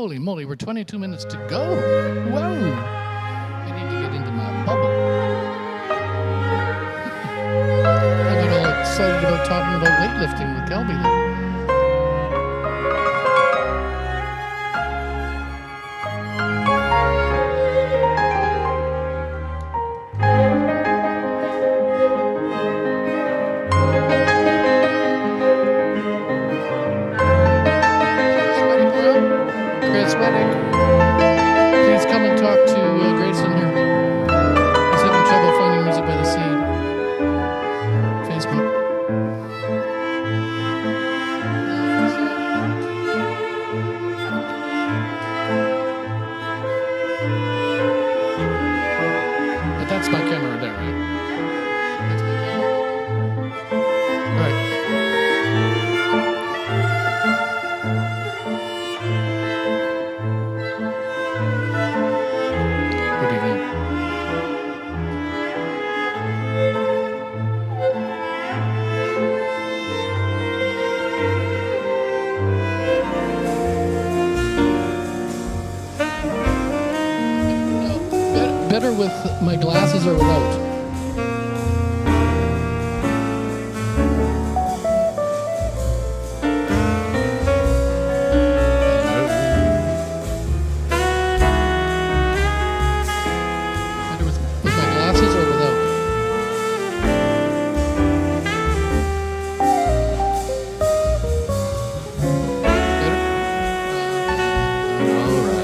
Holy moly, we're 22 minutes to go. Whoa. I need to get into my bubble. I get all excited about talking about weightlifting with Kelby there. Please come and talk to Grayson here. He's having trouble finding Music by the Sea. Facebook. But that's my camera there, right? That's my camera. All right. Good evening. Better with my glasses or without? Better with my glasses or without? Better? All right.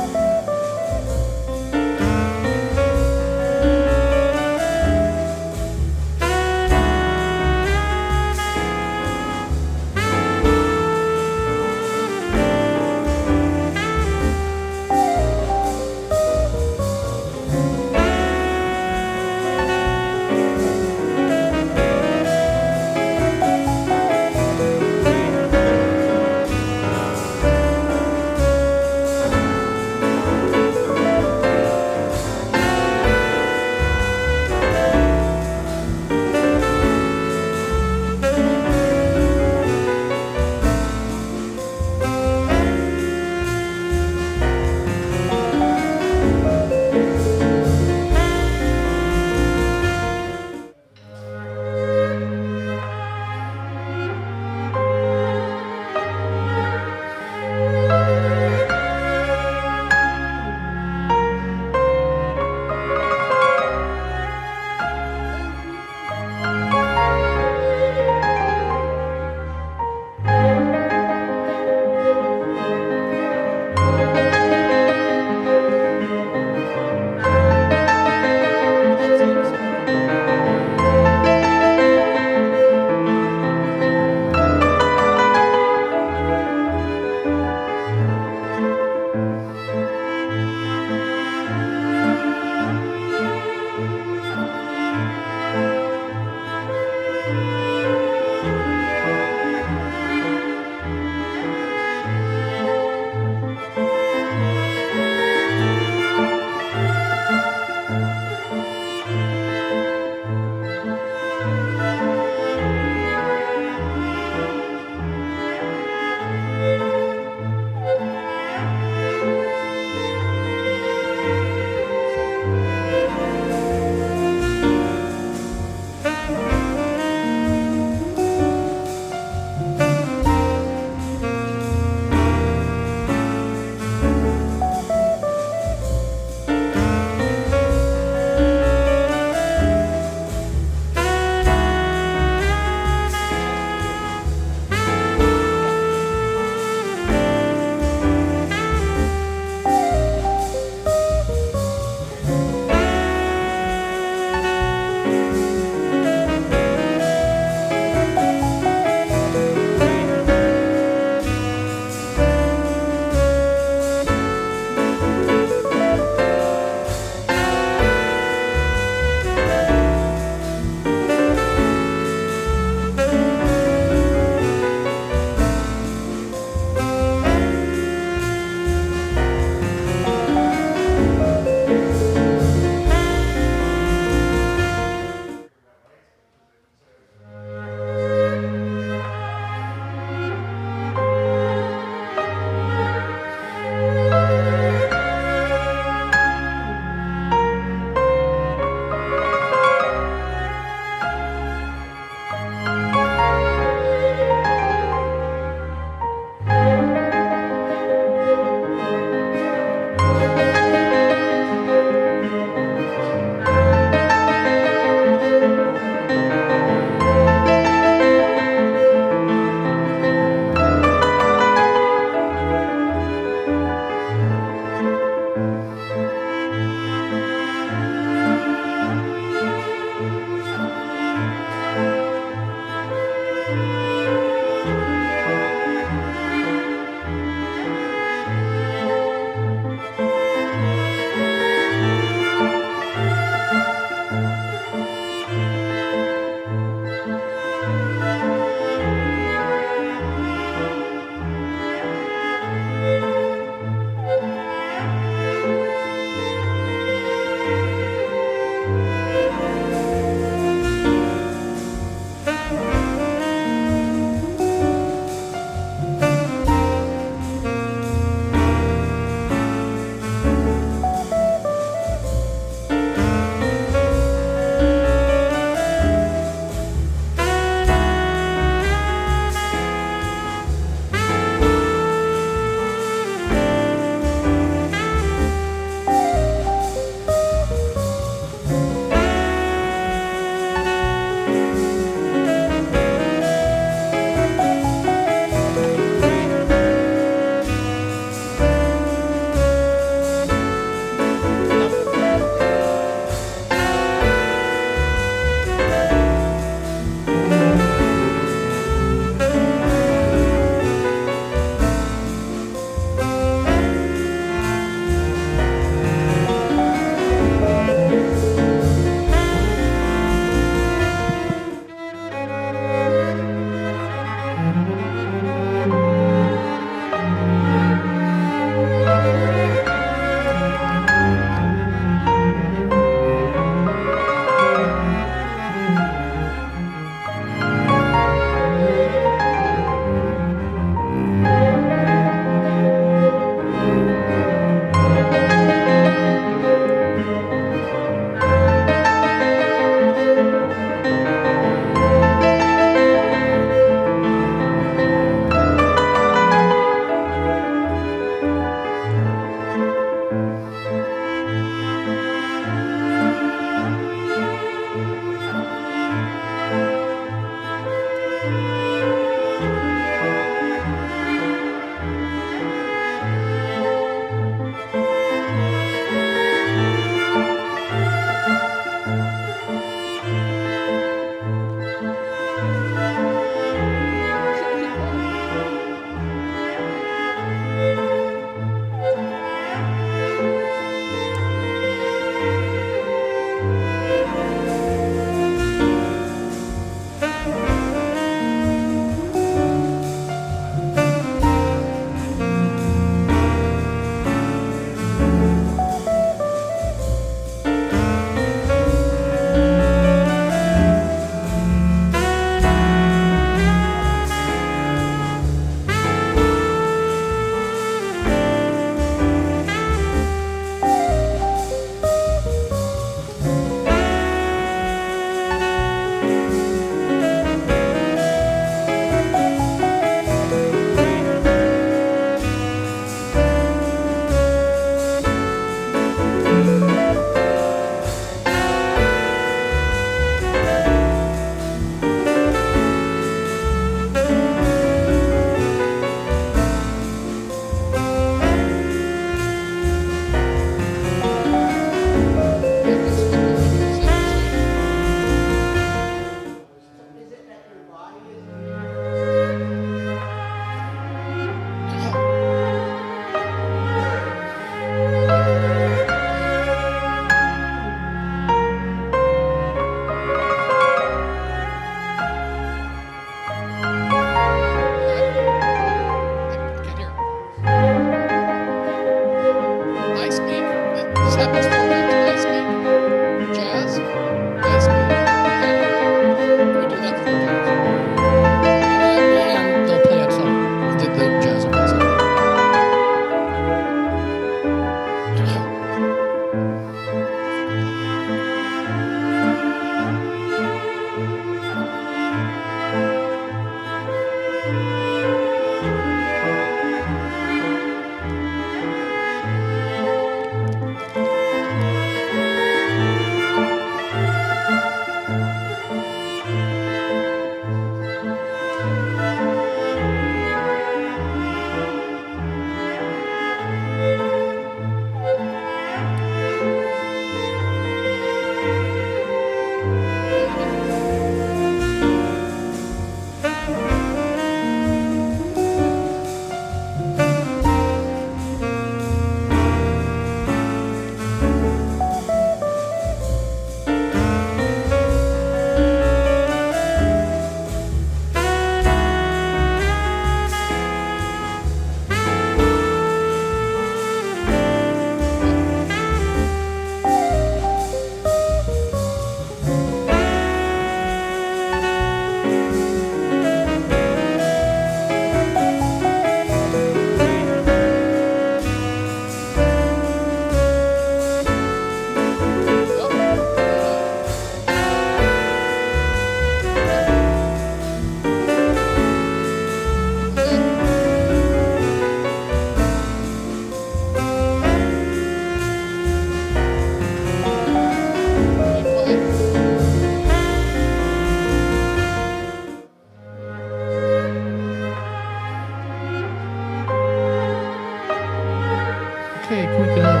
think we can have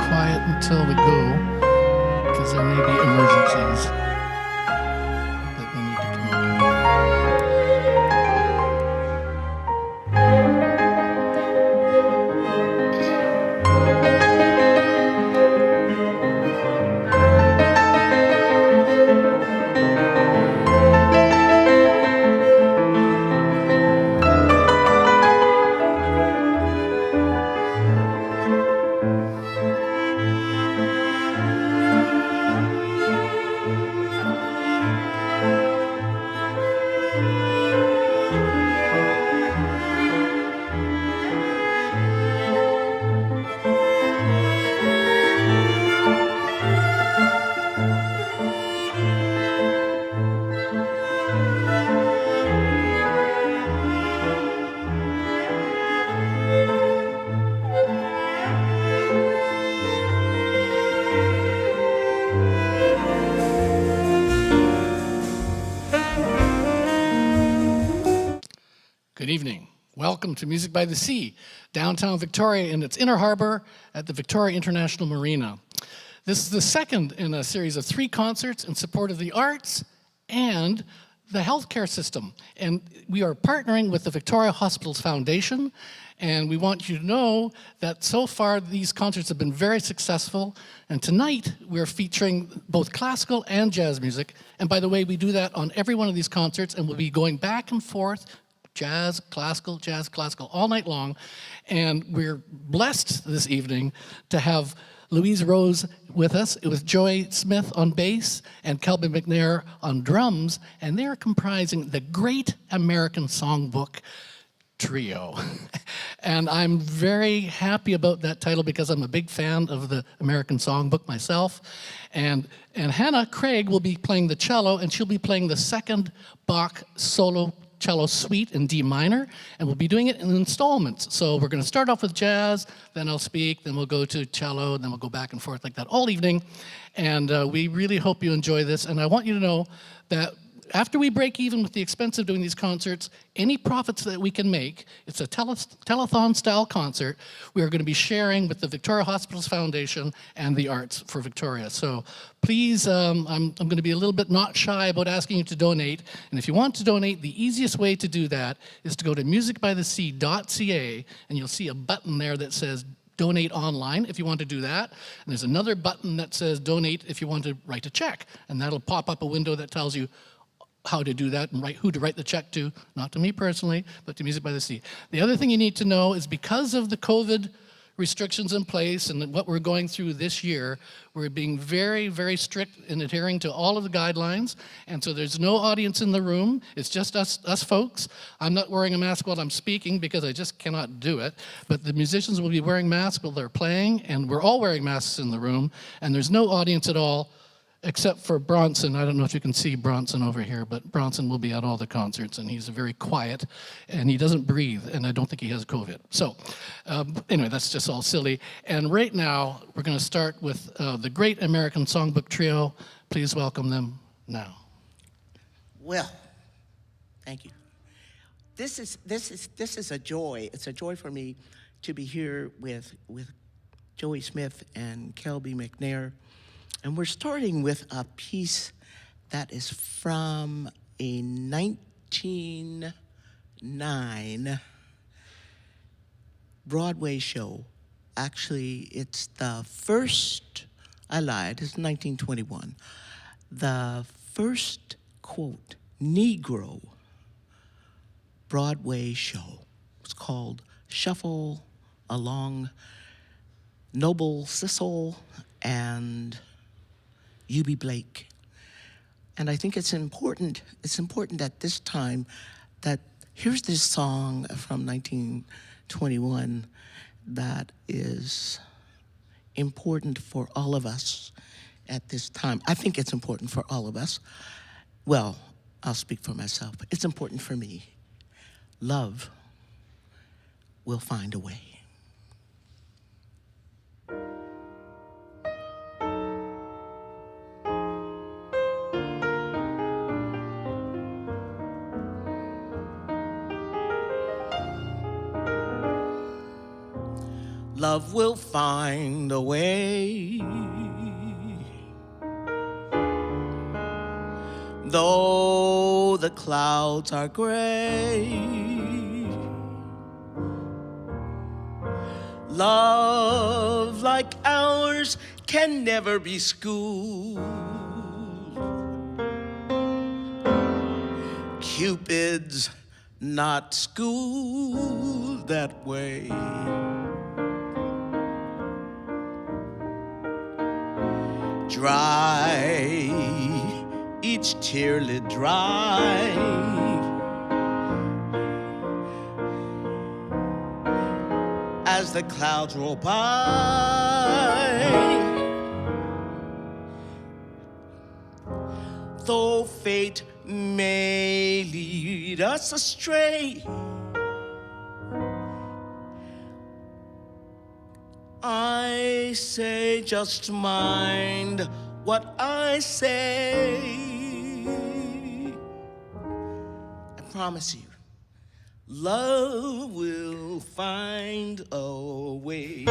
quiet until we go, because there may be emergencies that we need to come up Good evening. Welcome to Music by the Sea, downtown Victoria in its inner harbor at the Victoria International Marina. This is the second in a series of 3 concerts in support of the arts and the healthcare system. And we are partnering with the Victoria Hospitals Foundation, and we want you to know that so far these concerts have been very successful. And tonight we're featuring both classical and jazz music. And by the way, we do that on every one of these concerts, and we'll be going back and forth jazz, classical, all night long. And we're blessed this evening to have Louise Rose with us, with Joy Smith on bass and Kelby McNair on drums, and they're comprising the Great American Songbook Trio. And I'm very happy about that title because I'm a big fan of the American Songbook myself. And Hannah Craig will be playing the cello, and she'll be playing the second Bach solo cello suite in D minor, and we'll be doing it in installments. So we're going to start off with jazz, then I'll speak, then we'll go to cello, then we'll go back and forth like that all evening. And we really hope you enjoy this. And I want you to know that after we break even with the expense of doing these concerts, any profits that we can make, it's a telethon-style concert, we are going to be sharing with the Victoria Hospitals Foundation and the Arts for Victoria. So please, I'm going to be a little bit not shy about asking you to donate. And if you want to donate, the easiest way to do that is to go to MusicByTheSea.ca, and you'll see a button there that says donate online if you want to do that. And there's another button that says donate if you want to write a check. And that'll pop up a window that tells you how to do that and who to write the check to, not to me personally, but to Music by the Sea. The other thing you need to know is because of the COVID restrictions in place and what we're going through this year, we're being very, very strict in adhering to all of the guidelines. And so there's no audience in the room. It's just us folks. I'm not wearing a mask while I'm speaking because I just cannot do it. But the musicians will be wearing masks while they're playing, and we're all wearing masks in the room. And there's no audience at all, except for Bronson. I don't know if you can see Bronson over here, but Bronson will be at all the concerts, and he's very quiet, and he doesn't breathe, and I don't think he has COVID. So anyway, that's just all silly. And right now, we're going to start with the Great American Songbook Trio. Please welcome them now. Well, thank you. This is a joy. It's a joy for me to be here with Joey Smith and Kelby McNair. And we're starting with a piece that is from a 1909 Broadway show. Actually, it's the first, I lied, it's 1921. The first, quote, Negro Broadway show. It's called Shuffle Along Noble Sissel and U.B. Blake. And I think it's important at this time that here's this song from 1921 that is important for all of us at this time. I think it's important for all of us. Well, I'll speak for myself. It's important for me. Love will find a way. love will find a way. Though the clouds are gray, love like ours can never be schooled. Cupid's not schooled that way. Dry, each tearlet dry, as the clouds roll by. Though fate may lead us astray, I say just mind what I say. I promise you, love will find a way.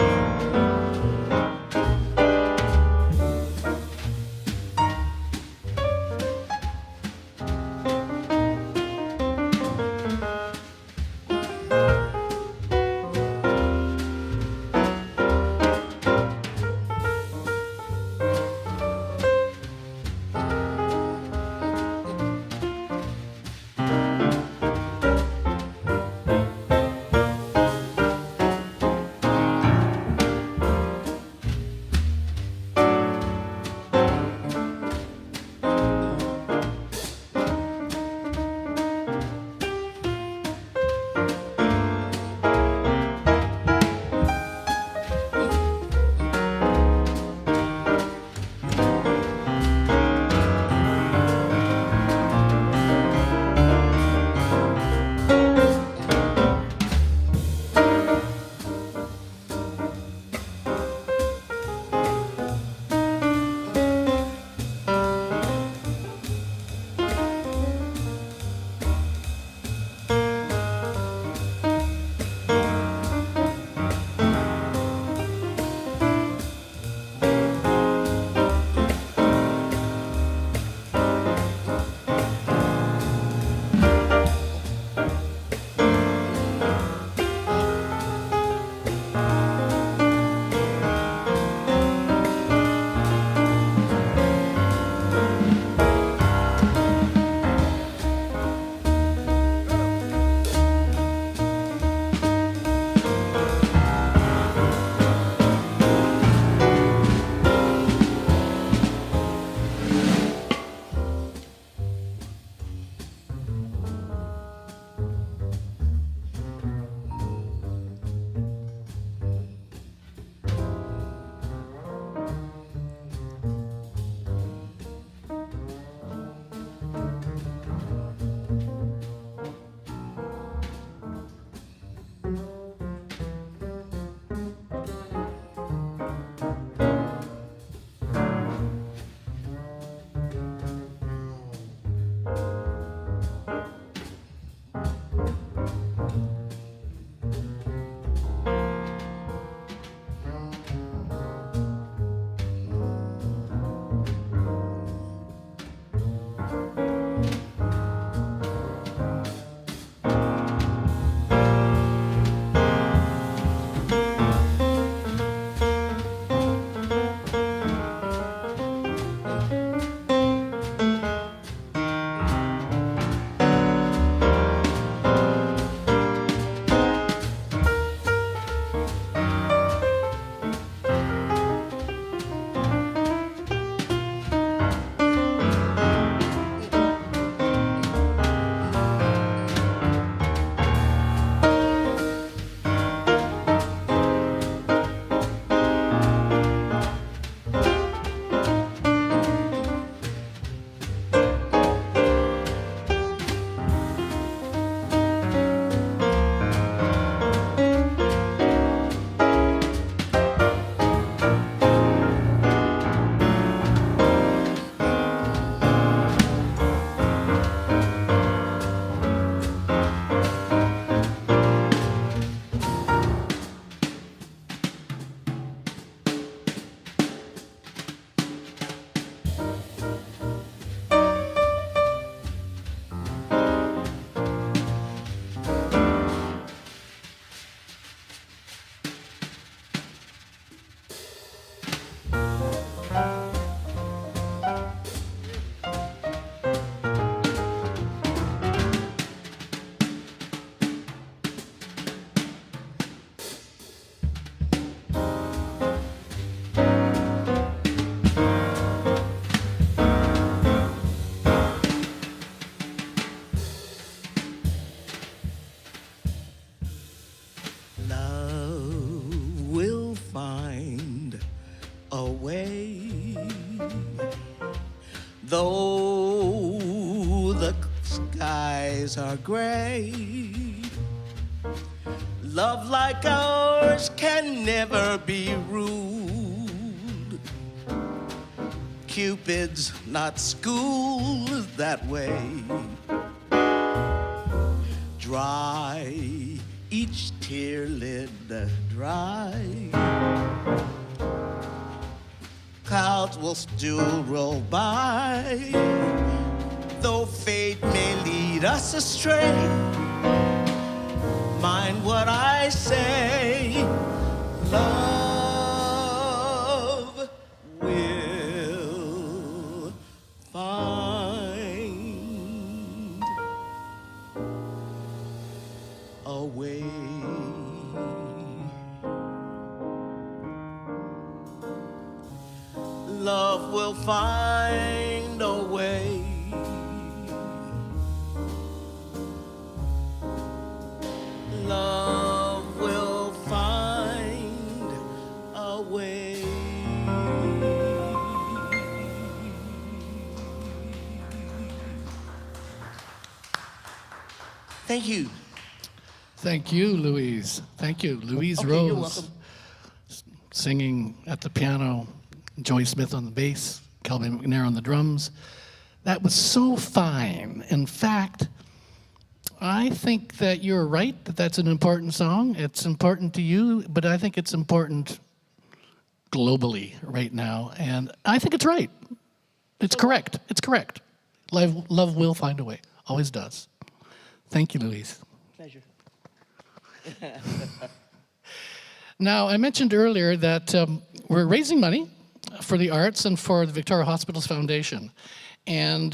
Though the skies are gray, love like ours can never be rude. Cupid's not schooled that way. Dry each tearlid dry. Clouds will still roll by, though fate may lead us astray. Mind what I say, love will find a way. Love will find a way. Love will find a way. Thank you. Thank you, Louise. Thank you. Louise Okay, Rose you're welcome. singing at the piano, Joey Smith on the bass, Kelvin McNair on the drums. That was so fine. In fact, I think that you're right, that that's an important song. It's important to you, but I think it's important globally right now. And I think it's right. It's correct. It's correct. Love will find a way. Always does. Thank you, Louise. Pleasure. Now, I mentioned earlier that we're raising money for the arts and for the Victoria Hospitals Foundation. And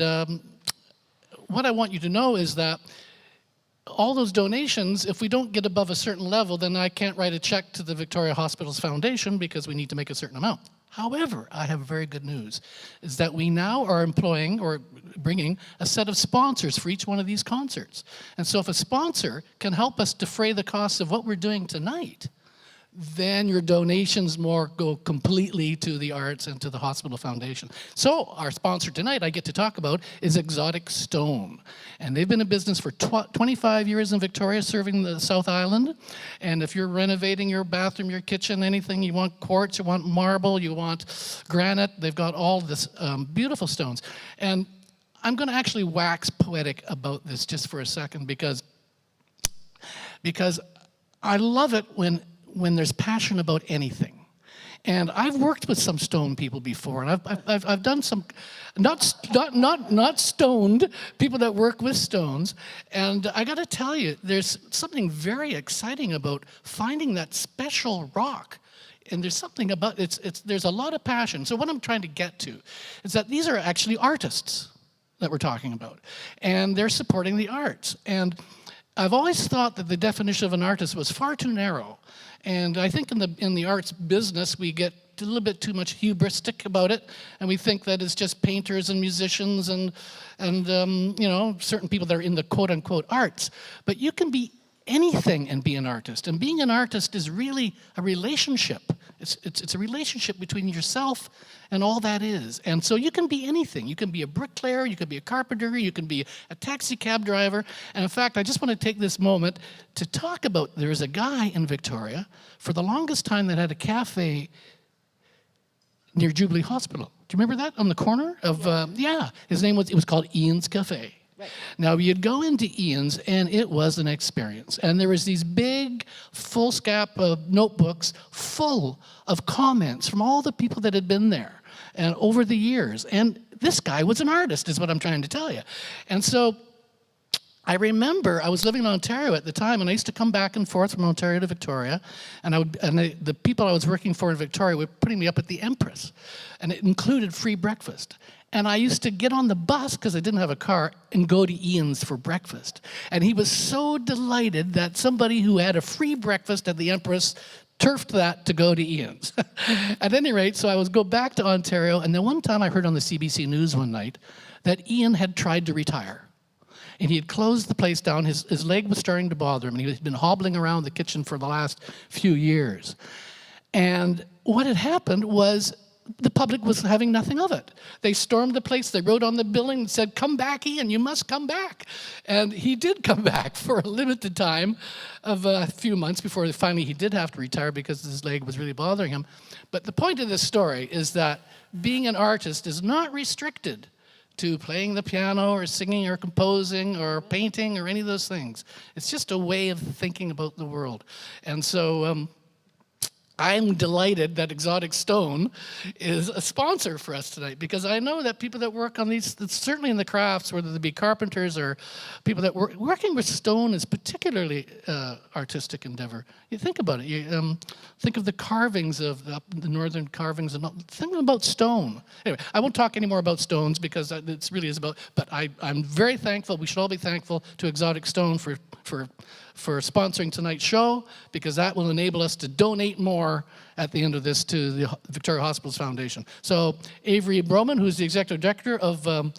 what I want you to know is that all those donations, if we don't get above a certain level, then I can't write a check to the Victoria Hospitals Foundation because we need to make a certain amount. However, I have very good news, is that we now are employing or bringing a set of sponsors for each one of these concerts. And so if a sponsor can help us defray the costs of what we're doing tonight, then your donations more go completely to the arts and to the Hospital Foundation. So our sponsor tonight I get to talk about is Exotic Stone. And they've been in business for 25 years in Victoria, serving the South Island. And if you're renovating your bathroom, your kitchen, anything, you want quartz, you want marble, you want granite, they've got all this beautiful stones. And I'm gonna actually wax poetic about this just for a second because I love it when there's passion about anything. And I've worked with some stone people before, and I've done some, not stoned, people that work with stones. And I gotta tell you, there's something very exciting about finding that special rock. And there's something about, there's a lot of passion. So what I'm trying to get to is that these are actually artists that we're talking about. And they're supporting the arts. And I've always thought that the definition of an artist was far too narrow. And I think in the arts business, we get a little bit too much hubristic about it, and we think that it's just painters and musicians and you know, certain people that are in the quote-unquote arts. But you can be anything and be an artist. And being an artist is really a relationship. It's a relationship between yourself and all that is. And so you can be anything. You can be a bricklayer, you can be a carpenter, you can be a taxi cab driver. And in fact, I just want to take this moment to talk about, there's a guy in Victoria for the longest time that had a cafe near Jubilee Hospital. Do you remember that on the corner of, yeah, his name was, it was called Ian's Cafe. Right. Now, you'd go into Ian's, and it was an experience. And there was these big, foolscap notebooks full of comments from all the people that had been there and over the years. And this guy was an artist, is what I'm trying to tell you. And so I remember I was living in Ontario at the time, and I used to come back and forth from Ontario to Victoria, and the people I was working for in Victoria were putting me up at the Empress, and it included free breakfast. And I used to get on the bus, because I didn't have a car, and go to Ian's for breakfast. And he was so delighted that somebody who had a free breakfast at the Empress turfed that to go to Ian's. At any rate, so I would go back to Ontario, and then one time I heard on the CBC News one night that Ian had tried to retire. And he had closed the place down. His leg was starting to bother him, and he had been hobbling around the kitchen for the last few years. And what had happened was the public was having nothing of it. They stormed the place, they wrote on the building and said, "Come back, Ian, you must come back." And he did come back for a limited time of a few months before finally he did have to retire because his leg was really bothering him. But the point of this story is that being an artist is not restricted to playing the piano or singing or composing or painting or any of those things. It's just a way of thinking about the world. And so I'm delighted that Exotic Stone is a sponsor for us tonight, because I know that people that work on these, certainly in the crafts, whether they be carpenters or people that working with stone is particularly artistic endeavor. You think about it. You think of the carvings of the northern carvings, and think about stone. Anyway, I won't talk any more about stones because it really is about. But I'm very thankful. We should all be thankful to Exotic Stone for sponsoring tonight's show, because that will enable us to donate more at the end of this to the Victoria Hospitals Foundation. So Avery Broman, who's the executive director of the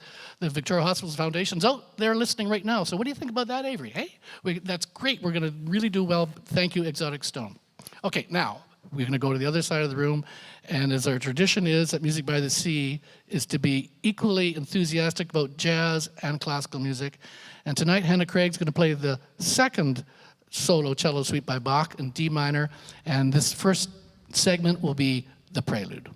Victoria Hospitals Foundation, is out there listening right now. So what do you think about that, Avery? Hey, that's great. We're going to really do well. Thank you, Exotic Stone. Okay, now we're going to go to the other side of the room, and as our tradition is at Music by the Sea, is to be equally enthusiastic about jazz and classical music. And tonight, Hannah Craig's going to play the second solo cello suite by Bach in D minor, and this first segment will be the prelude.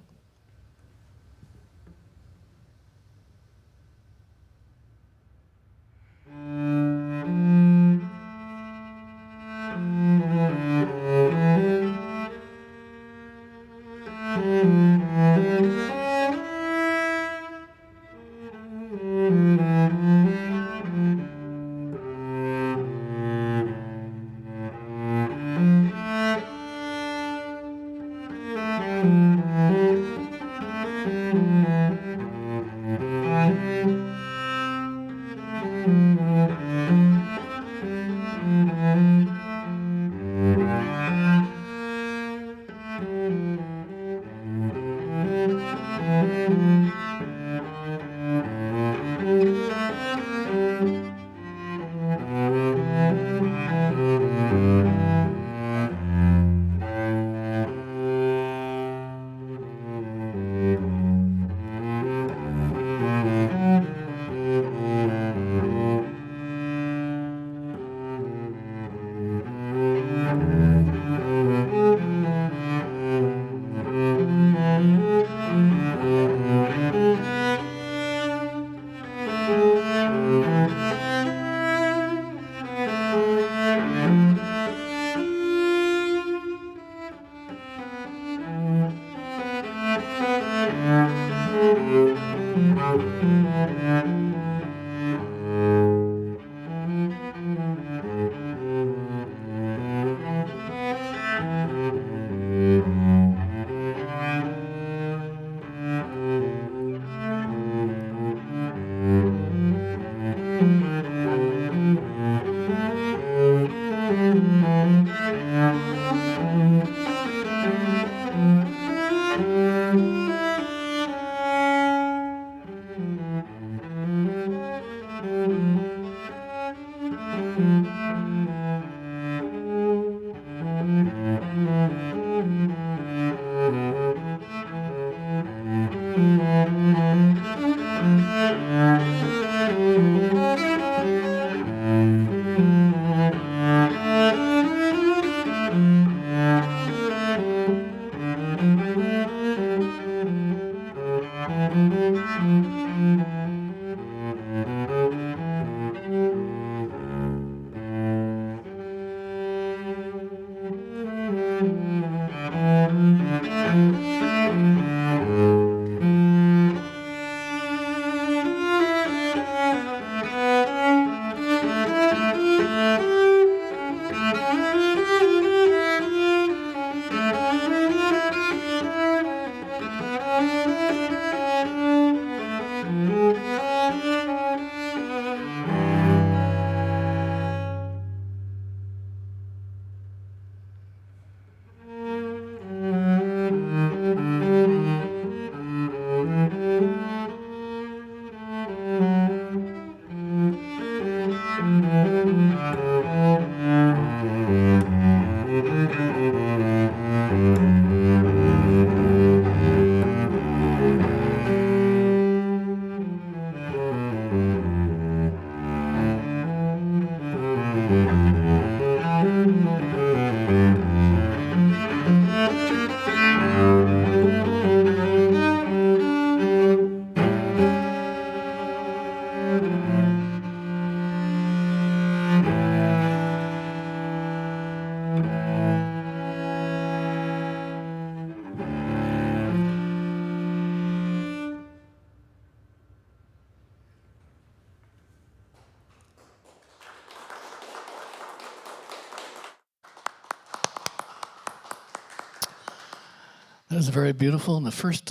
That was very beautiful, and the first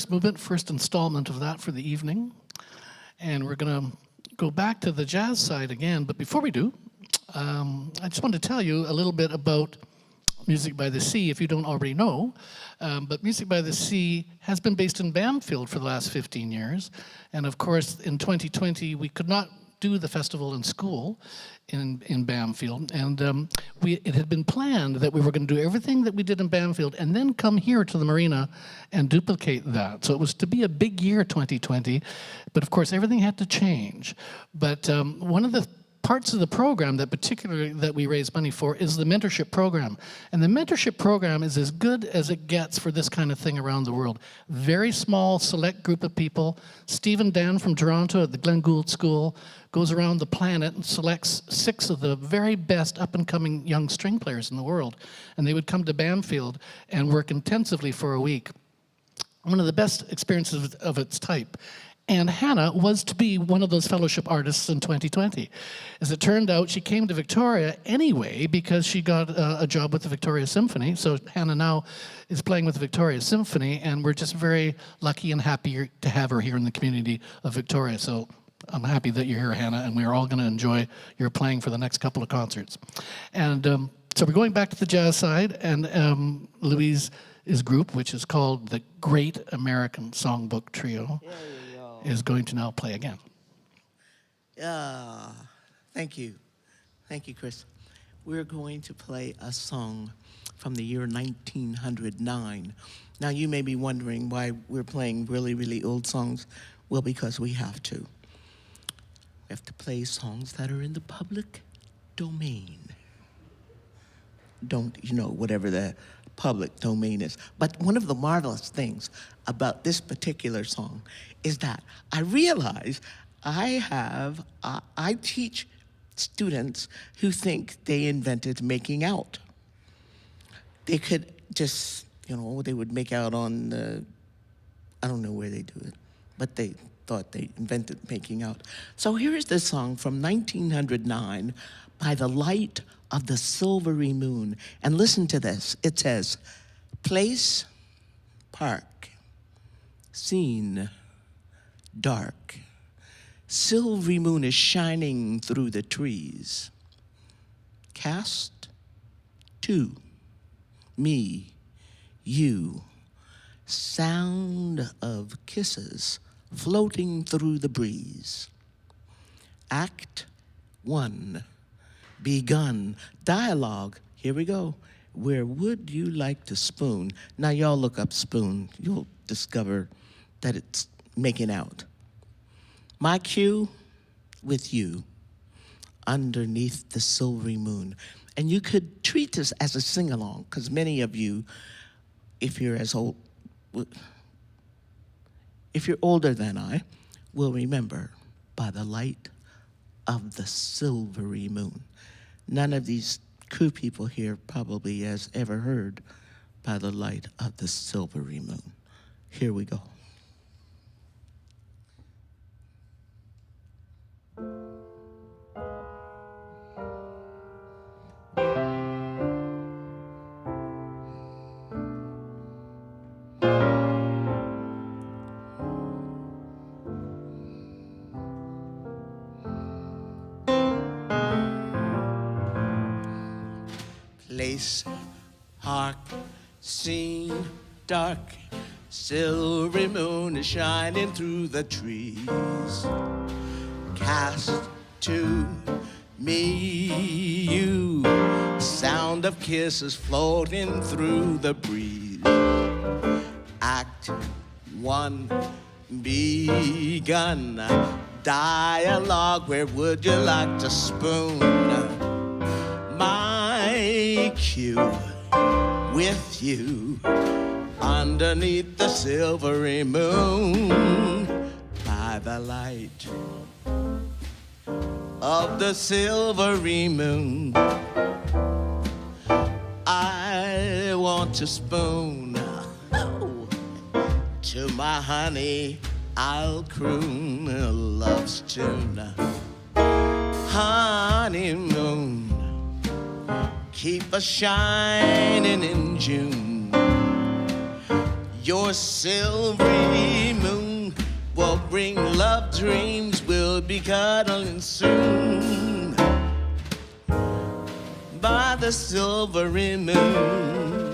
movement, first installment of that for the evening. And we're going to go back to the jazz side again, but before we do, I just want to tell you a little bit about Music by the Sea, if you don't already know. But Music by the Sea has been based in Bamfield for the last 15 years. And of course, in 2020, we could not do the festival in school in Bamfield. And it had been planned that we were going to do everything that we did in Bamfield and then come here to the marina and duplicate that. So it was to be a big year, 2020. But of course, everything had to change. But one of the parts of the program that we raise money for is the mentorship program. And the mentorship program is as good as it gets for this kind of thing around the world. Very small, select group of people. Steve and Dan from Toronto at the Glenn Gould School goes around the planet and selects 6 of the very best up-and-coming young string players in the world. And they would come to Bamfield and work intensively for a week. One of the best experiences of its type. And Hannah was to be one of those fellowship artists in 2020. As it turned out, she came to Victoria anyway because she got a job with the Victoria Symphony. So Hannah now is playing with the Victoria Symphony, and we're just very lucky and happy to have her here in the community of Victoria. So I'm happy that you're here, Hannah, and we're all going to enjoy your playing for the next couple of concerts. And so we're going back to the jazz side, and Louise's group, which is called the Great American Songbook Trio, is going to now play again. Thank you. Thank you, Chris. We're going to play a song from the year 1909. Now, you may be wondering why we're playing really, really old songs. Well, because we have to. We have to play songs that are in the public domain. Whatever the public domain is. But one of the marvelous things about this particular song is that I realize I teach students who think they invented making out. They could just, they would make out on I don't know where they do it, but they thought they invented making out. So here is this song from 1909, By the Light of the Silvery Moon. And listen to this. It says, place, park, scene, dark. Silvery moon is shining through the trees. Cast, 2, me, you. Sound of kisses floating through the breeze. Act 1, begun. Dialogue, here we go. Where would you like to spoon? Now y'all look up spoon. You'll discover that it's making out. My cue, with you, underneath the silvery moon. And you could treat this as a sing-along, because many of you, if you're older than I, will remember By the Light of the Silvery Moon. None of these crew people here probably has ever heard By the Light of the Silvery Moon. Here we go. Place, park, scene, dark. Silvery moon is shining through the trees. Cast to me, you. Sound of kisses floating through the breeze. Act 1, begun. Dialogue, where would you like to spoon? My cue, with you, underneath the silvery moon. By the light of the silvery moon, I want to spoon. To my honey, I'll croon a love's tune. Honeymoon, keep us shining in June. Your silvery moon will bring love dreams. We'll be cuddling soon by the silvery moon.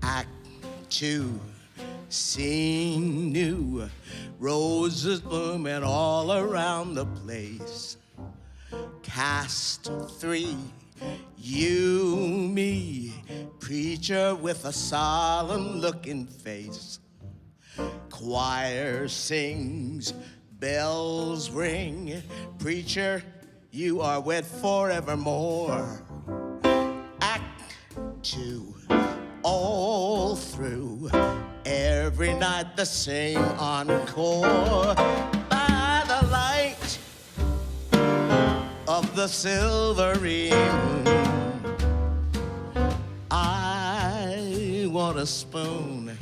Act 2, scene new, roses blooming all around the place. Cast 3, you, me, preacher with a solemn looking face. Choir sings, bells ring, preacher, you are wed forevermore. Act 2, all through, every night the same encore. By the light of the silvery moon, I want a spoon.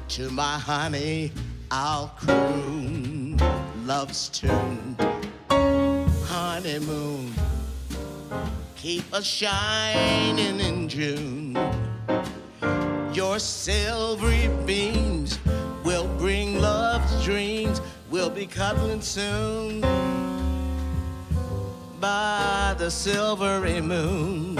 To my honey I'll croon love's tune. Honeymoon, keep us shining in June. Your silvery beams will bring love's dreams. We'll be cuddling soon by the silvery moon.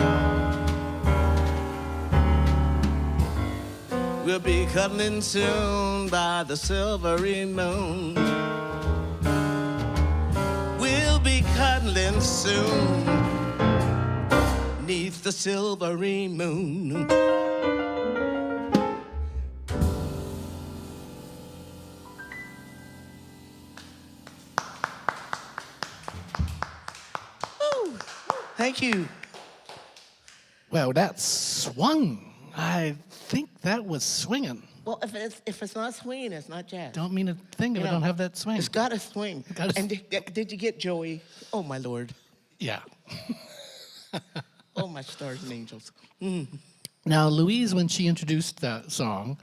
We'll be cuddling soon by the silvery moon. We'll be cuddling soon neath the silvery moon. Thank you. Well, that swung. I think that was swinging. Well, if it's not swinging, it's not jazz. Don't mean a thing if I don't have that swing. It's got to swing. Gotta And did you get Joey? Oh, my Lord. Yeah. Oh, my stars and angels. Now, Louise, when she introduced that song,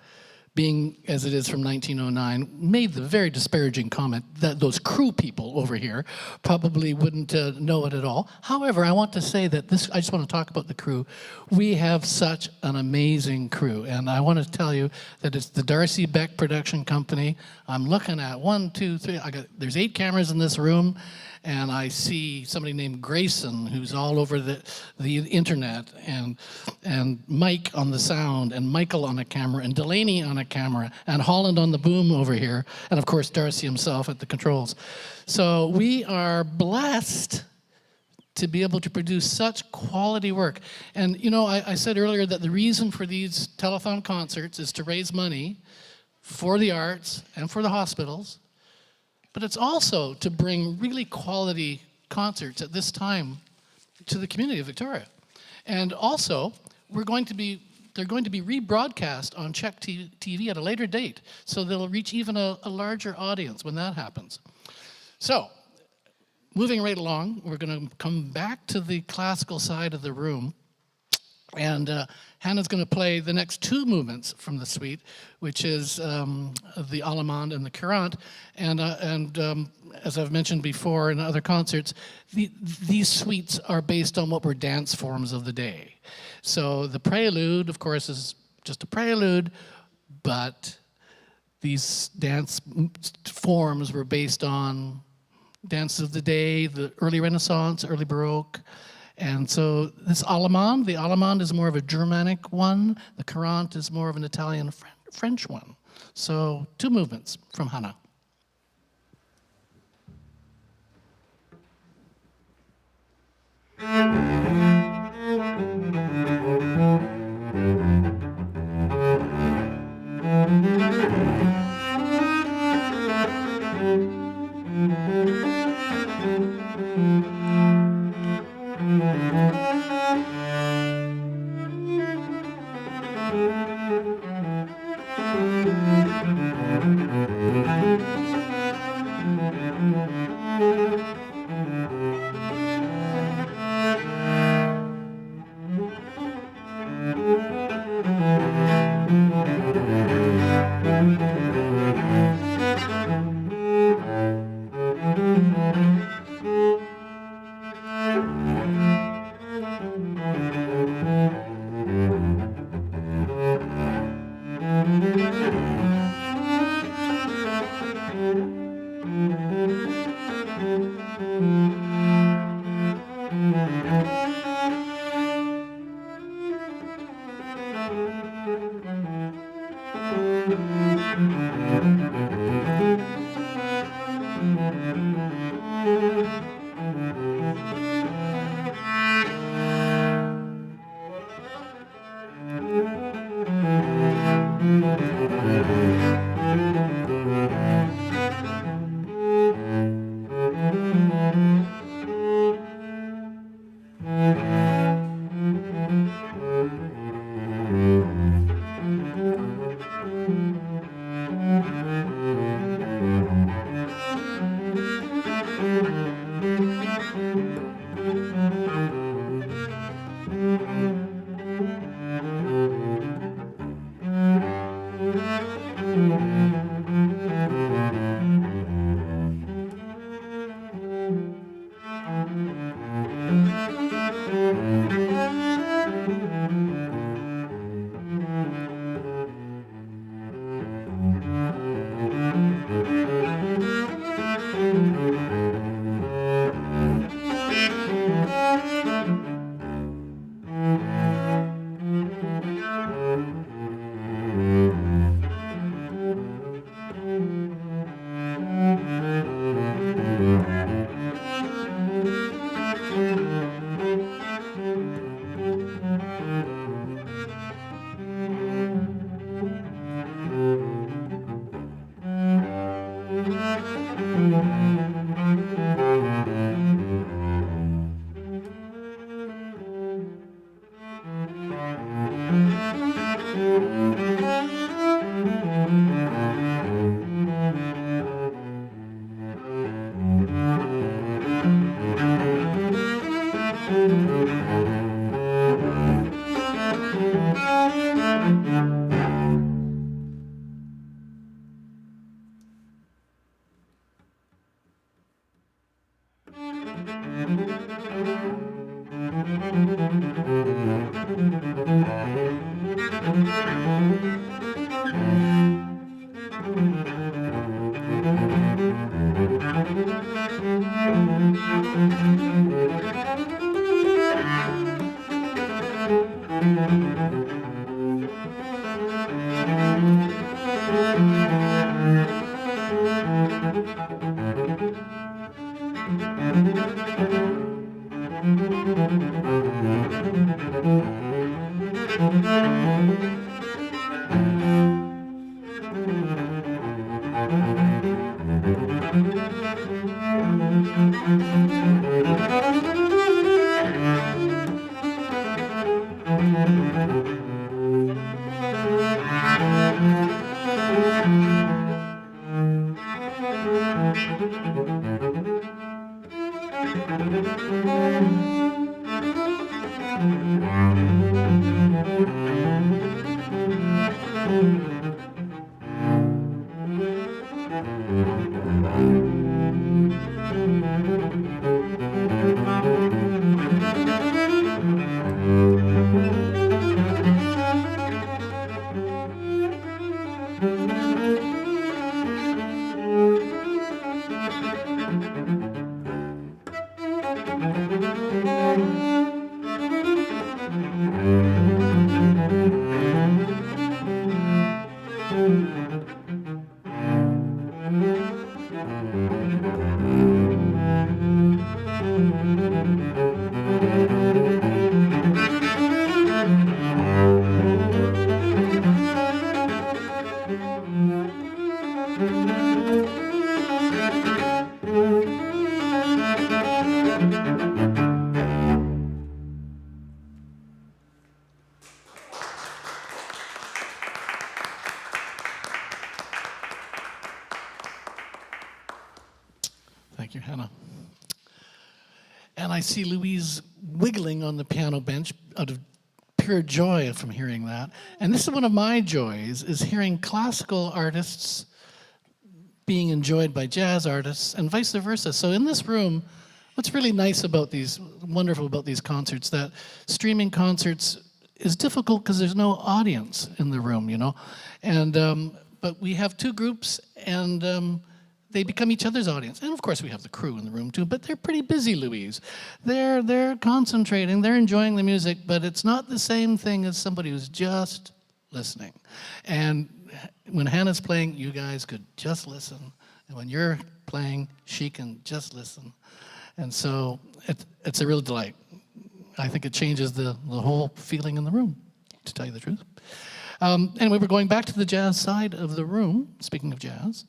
being as it is from 1909, made the very disparaging comment that those crew people over here probably wouldn't know it at all. However, I want to say that I just want to talk about the crew. We have such an amazing crew, and I want to tell you that it's the Darcy Beck Production Company. I'm looking at 1, 2, 3, there's 8 cameras in this room, and I see somebody named Grayson who's all over the internet, and Mike on the sound, and Michael on a camera, and Delaney on a camera, and Holland on the boom over here, and of course Darcy himself at the controls. So we are blessed to be able to produce such quality work. And you know, I said earlier that the reason for these telethon concerts is to raise money for the arts and for the hospitals, but it's also to bring really quality concerts at this time to the community of Victoria. And also, they're going to be rebroadcast on Czech TV at a later date, so they'll reach even a larger audience when that happens. So, moving right along, we're going to come back to the classical side of the room, and Hannah's going to play the next 2 movements from the suite, which is the Allemande and the Courante. And as I've mentioned before in other concerts, these suites are based on what were dance forms of the day. So the prelude, of course, is just a prelude, but these dance forms were based on dances of the day, the early Renaissance, early Baroque. And so this Allemande, the Allemande is more of a Germanic one. The Courante is more of an Italian French one. So 2 movements from Hannah. Thank you, Hannah. And I see Louise wiggling on the piano bench out of pure joy from hearing that. And this is one of my joys, is hearing classical artists being enjoyed by jazz artists and vice versa. So in this room, what's really nice about these, wonderful about these concerts, that streaming concerts is difficult because there's no audience in the room, you know? And, but we have two groups and they become each other's audience. And of course we have the crew in the room too, but they're pretty busy, Louise. They're concentrating, they're enjoying the music, but it's not the same thing as somebody who's just listening. And when Hannah's playing, you guys could just listen. And when you're playing, she can just listen. And so it's a real delight. I think it changes the whole feeling in the room, to tell you the truth. Anyway, we're going back to the jazz side of the room, speaking of jazz.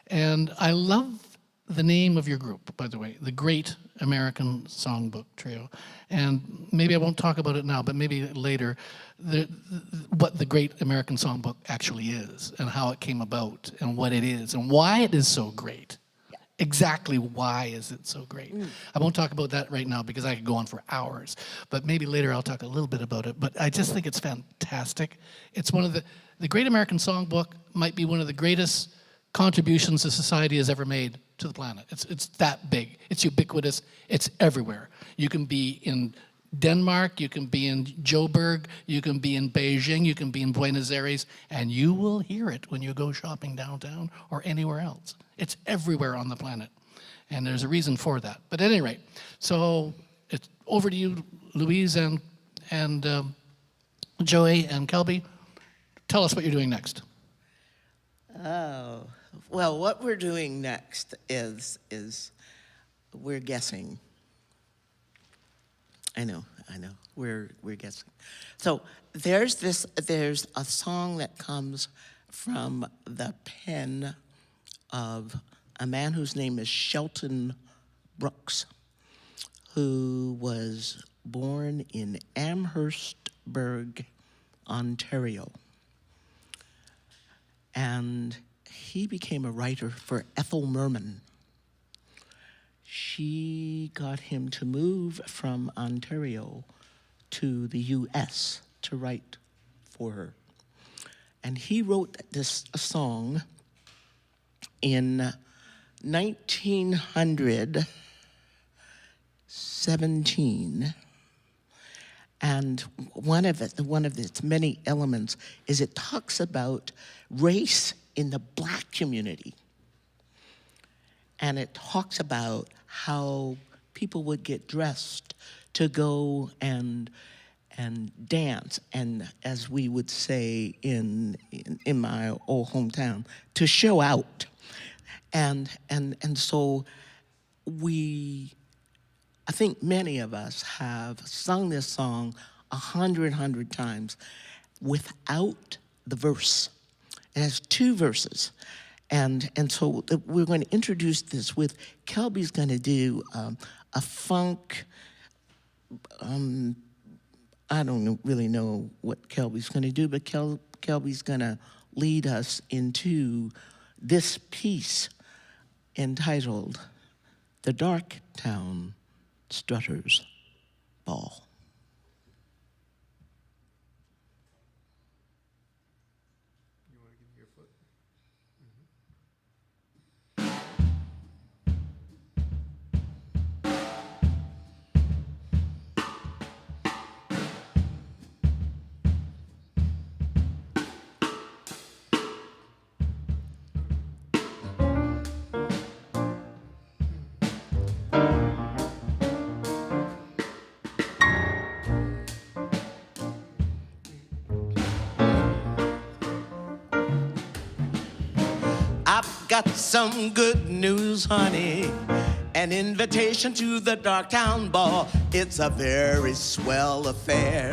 And I love the name of your group, by the way, the Great American Songbook Trio. And maybe I won't talk about it now, but maybe later, what the Great American Songbook actually is, and how it came about, and what it is, and why it is so great. Yeah. Exactly why is it so great. I won't talk about that right now because I could go on for hours, but maybe later I'll talk a little bit about it. But I just think it's fantastic. It's one of the Great American Songbook might be one of the greatest contributions that society has ever made to the planet. It's that big. It's ubiquitous. It's everywhere. You can be in Denmark, you can be in Joburg, you can be in Beijing, you can be in Buenos Aires, and you will hear it when you go shopping downtown or anywhere else. It's everywhere on the planet. And there's a reason for that. But at any rate, so it's over to you, Louise and Joey and Kelby. Tell us what you're doing next. Oh, well, what we're doing next is we're guessing. I know, we're guessing. So there's a song that comes from the pen of a man whose name is Shelton Brooks, who was born in Amherstburg, Ontario. And he became a writer for Ethel Merman. She got him to move from Ontario to the US to write for her. And he wrote this song in 1917, And one of its many elements is it talks about race in the Black community. And it talks about how people would get dressed to go and dance, and as we would say in my old hometown, to show out. And so I think many of us have sung this song 100 times without the verse. It has 2 verses. And so we're going to introduce this with, Kelby's going to do a funk, I don't really know what Kelby's going to do, but Kelby's going to lead us into this piece entitled The Dark Town Strutter's Ball. You want to give me your foot? I've got some good news, honey. An invitation to the Darktown Ball. It's a very swell affair.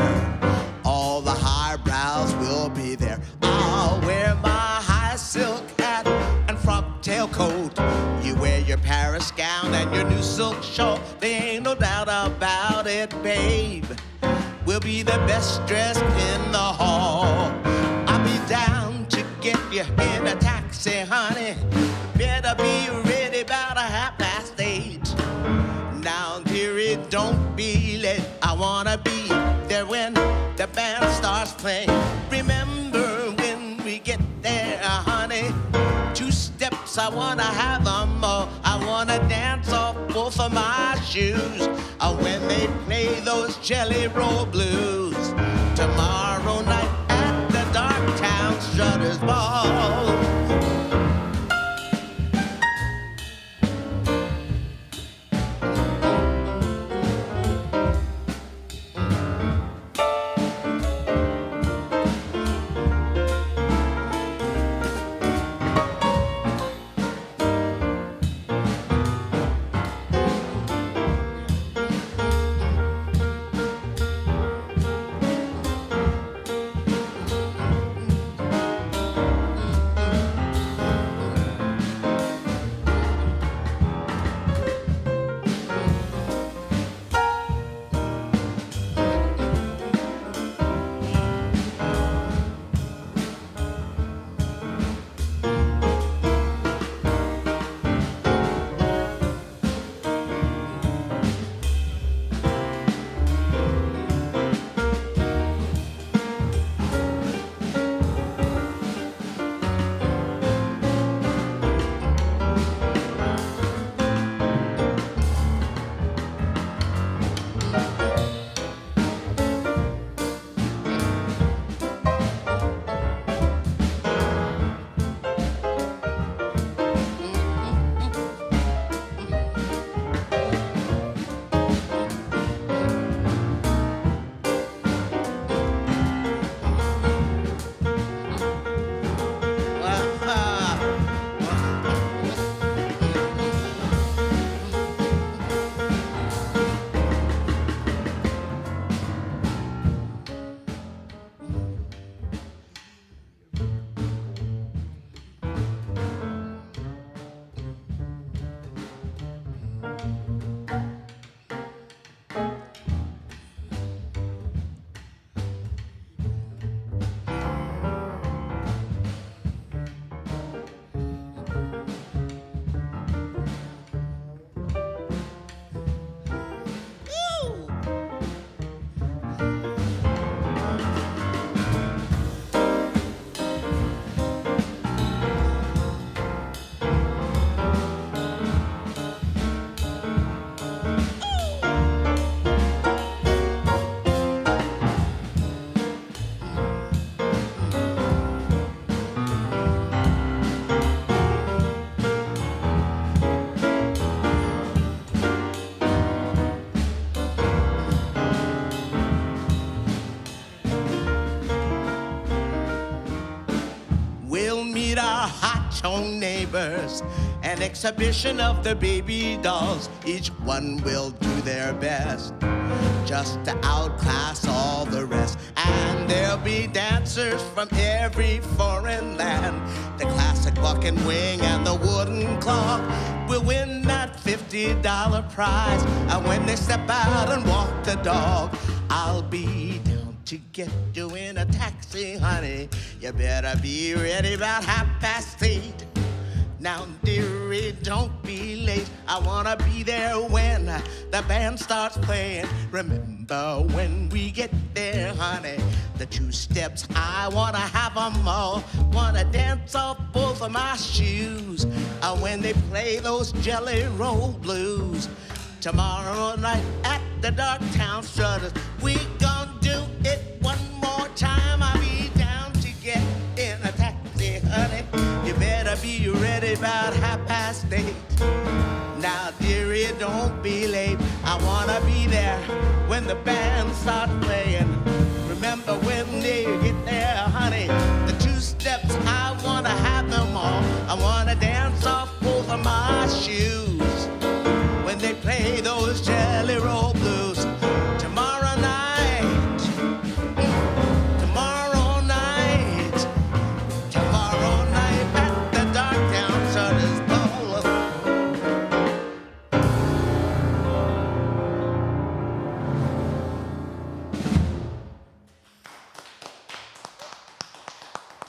All the highbrows will be there. I'll wear my high silk hat and frock tailcoat. You wear your Paris gown and your new silk shawl. There ain't no doubt about it, babe. We'll be the best dressed in the hall. I'll be down to get you in a taxi, honey. Better be ready about 8:30. Now, dearie, don't be late. I wanna be there when the band starts playing. Remember when we get there, honey, 2 steps, I wanna have them all. I wanna dance off both of my shoes when they play those Jelly Roll blues. Tomorrow night at the Darktown Strutter's Ball. meet our hot young neighbors. An exhibition of the baby dolls. Each one will do their best just to outclass all the rest. And there'll be dancers from every foreign land. The classic buck and wing and the wooden clock will win that $50 prize. And when they step out and walk the dog, I'll be down to get you in a taxi, honey. You better be ready about 8:30. Now, dearie, don't be late. I wanna be there when the band starts playing. Remember when we get there, honey, the 2 steps, I wanna have 'em all. Wanna dance off both of my shoes when they play those Jelly Roll Blues. Tomorrow night at the Dark Town Strutters, we gon' do it one more time. I'll be down to get in a taxi, honey. You better be ready about 8:30. Now, dearie, don't be late. I wanna be there when the band starts playing. Remember when they get there, honey, the 2 steps, I wanna have them all. I wanna dance off both of my shoes when they play those Jelly Roll Blues. Tomorrow night, tomorrow night, tomorrow night at the Dark Town Strutters Ball.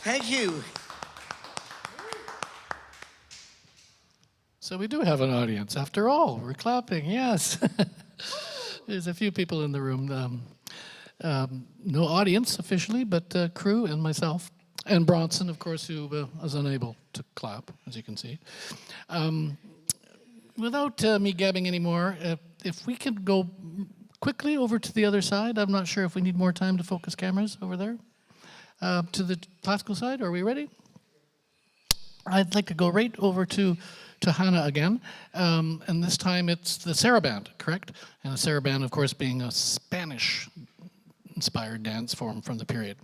Thank you. So we do have an audience. After all, we're clapping, yes. There's a few people in the room. No audience officially, but crew and myself. And Bronson, of course, who was unable to clap, as you can see. Without me gabbing anymore, if we could go quickly over to the other side. I'm not sure if we need more time to focus cameras over there. To the classical side, are we ready? I'd like to go right over to Hannah again, and this time it's the saraband, correct? And the saraband, of course, being a Spanish-inspired dance form from the period.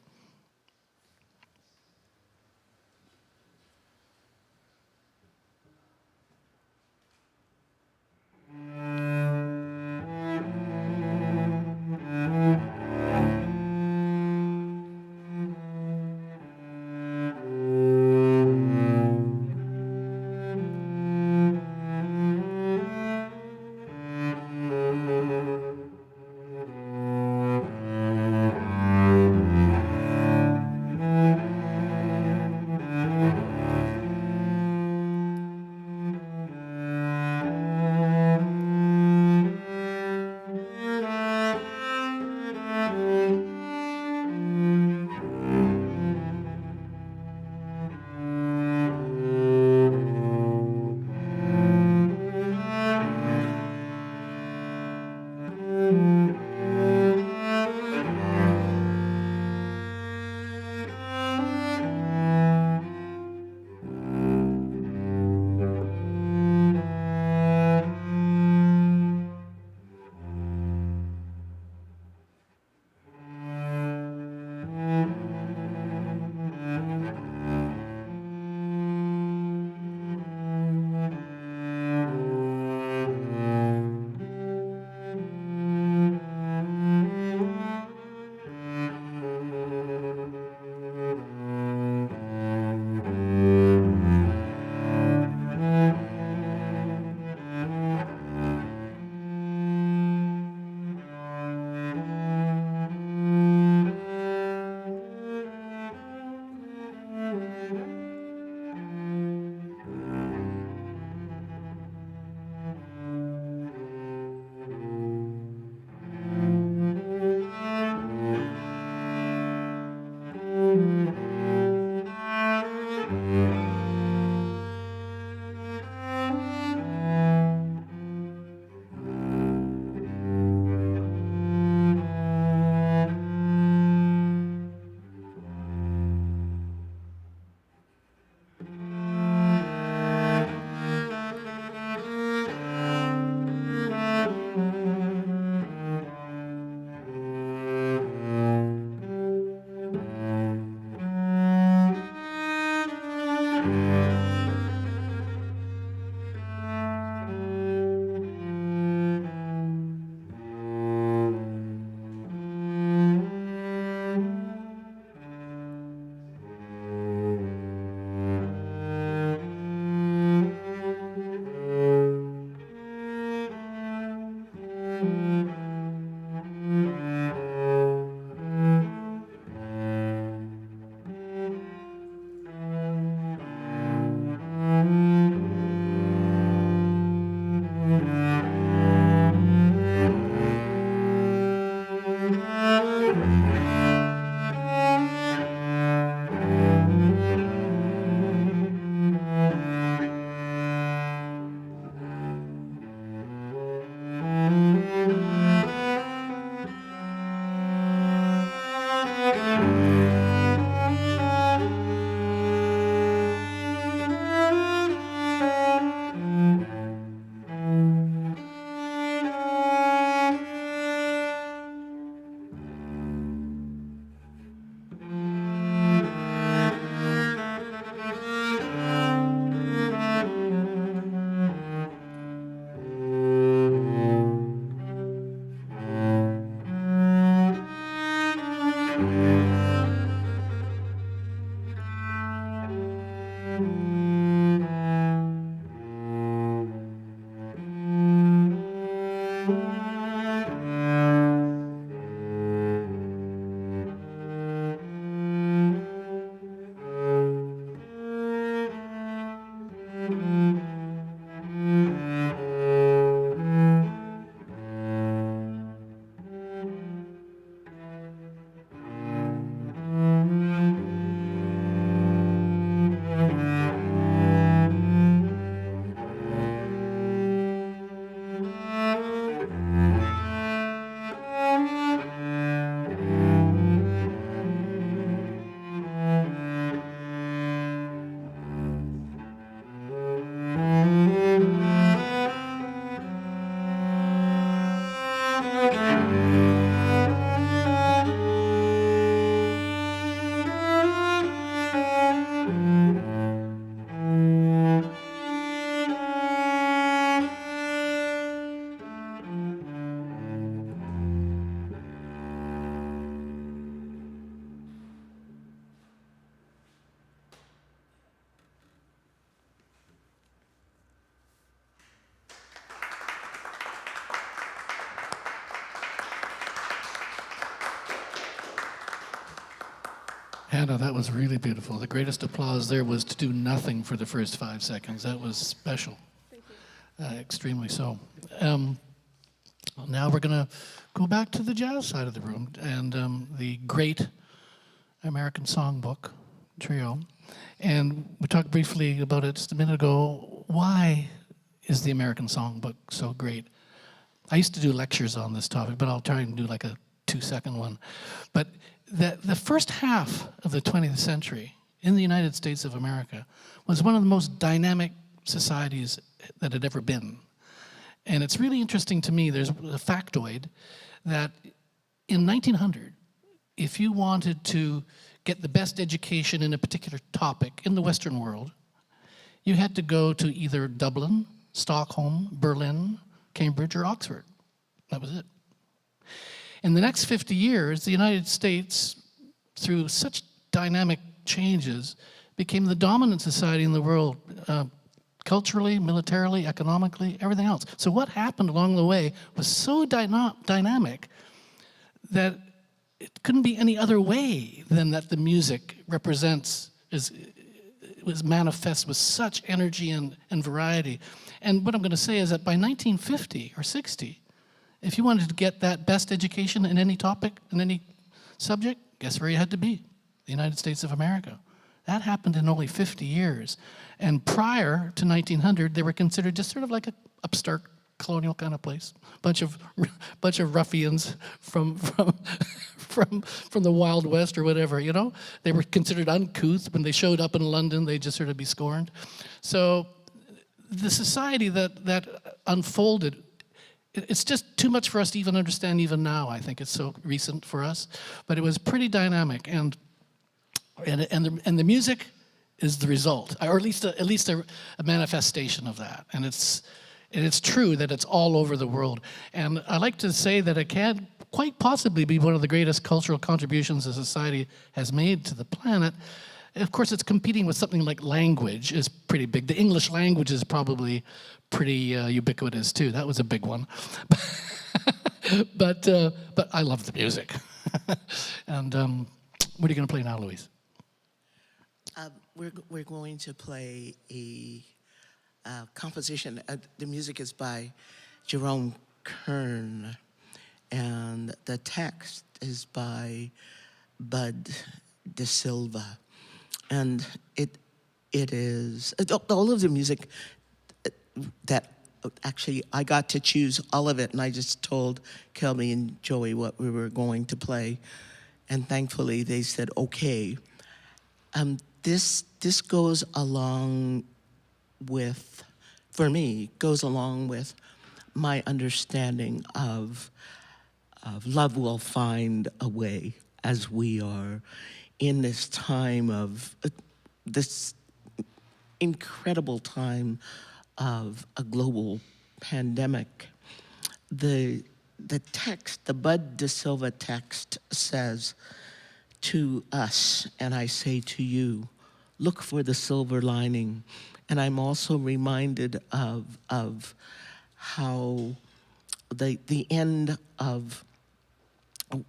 Hannah, that was really beautiful. The greatest applause there was to do nothing for the first 5 seconds. That was special. Thank you. Extremely so. Now we're going to go back to the jazz side of the room and the great American Songbook trio. And we talked briefly about it just a minute ago. Why is the American Songbook so great? I used to do lectures on this topic, but I'll try and do like a 2-second one. But the first half of the 20th century in the United States of America was one of the most dynamic societies that had ever been. And it's really interesting to me, there's a factoid that in 1900, if you wanted to get the best education in a particular topic in the Western world, you had to go to either Dublin, Stockholm, Berlin, Cambridge, or Oxford. That was it. In the next 50 years, the United States, through such dynamic changes, became the dominant society in the world, culturally, militarily, economically, everything else. So what happened along the way was so dynamic that it couldn't be any other way than that the music represents, was manifest with such energy and variety. And what I'm going to say is that by 1950 or 60, if you wanted to get that best education in any topic, in any subject, guess where you had to be? The United States of America. That happened in only 50 years. And prior to 1900, they were considered just sort of like an upstart colonial kind of place. Bunch of ruffians from the Wild West or whatever, you know? They were considered uncouth. When they showed up in London, they'd just sort of be scorned. So the society that unfolded, it's just too much for us to even understand even now. I think it's so recent for us, but it was pretty dynamic, and the music is the result, or at least a manifestation of that. And it's true that it's all over the world. And I like to say that it can quite possibly be one of the greatest cultural contributions a society has made to the planet. Of course, it's competing with something like language is pretty big. The English language is probably pretty ubiquitous too. That was a big one. but I love the music. And what are you going to play now, Louise? We're going to play a composition. The music is by Jerome Kern, and the text is by Bud De Silva. And it is all of the music that actually I got to choose all of it, and I just told Kelby and Joey what we were going to play, and thankfully they said okay. This goes along with, for me, goes along with my understanding of love will find a way, as we are in this time of this incredible time of a global pandemic. The text, the Bud De Silva text says, "To us, and I say to you, look for the silver lining. And I'm also reminded of how the end of a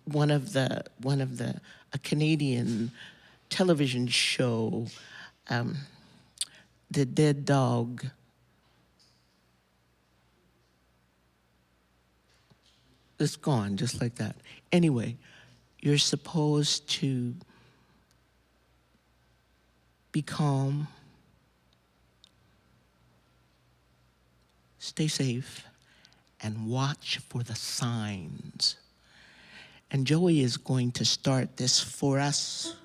Canadian television show, the dead dog. It's gone just like that. Anyway, you're supposed to be calm, stay safe, and watch for the signs. And Joey is going to start this for us.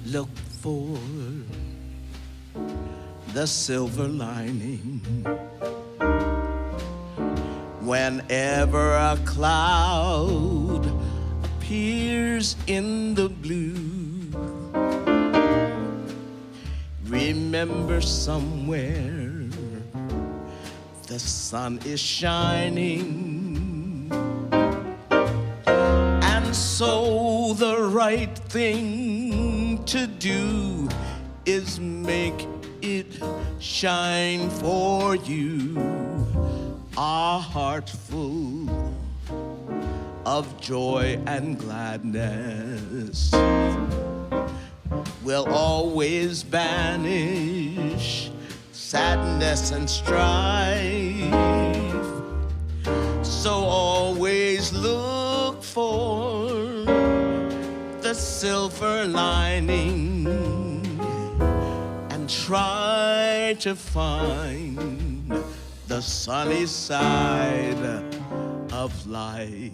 Look for the silver lining whenever a cloud appears in the blue. Remember somewhere the sun is shining, and so the right thing to do is make it shine for you. A heart full of joy and gladness will always banish sadness and strife. So always look for the silver lining and try to find the sunny side of life.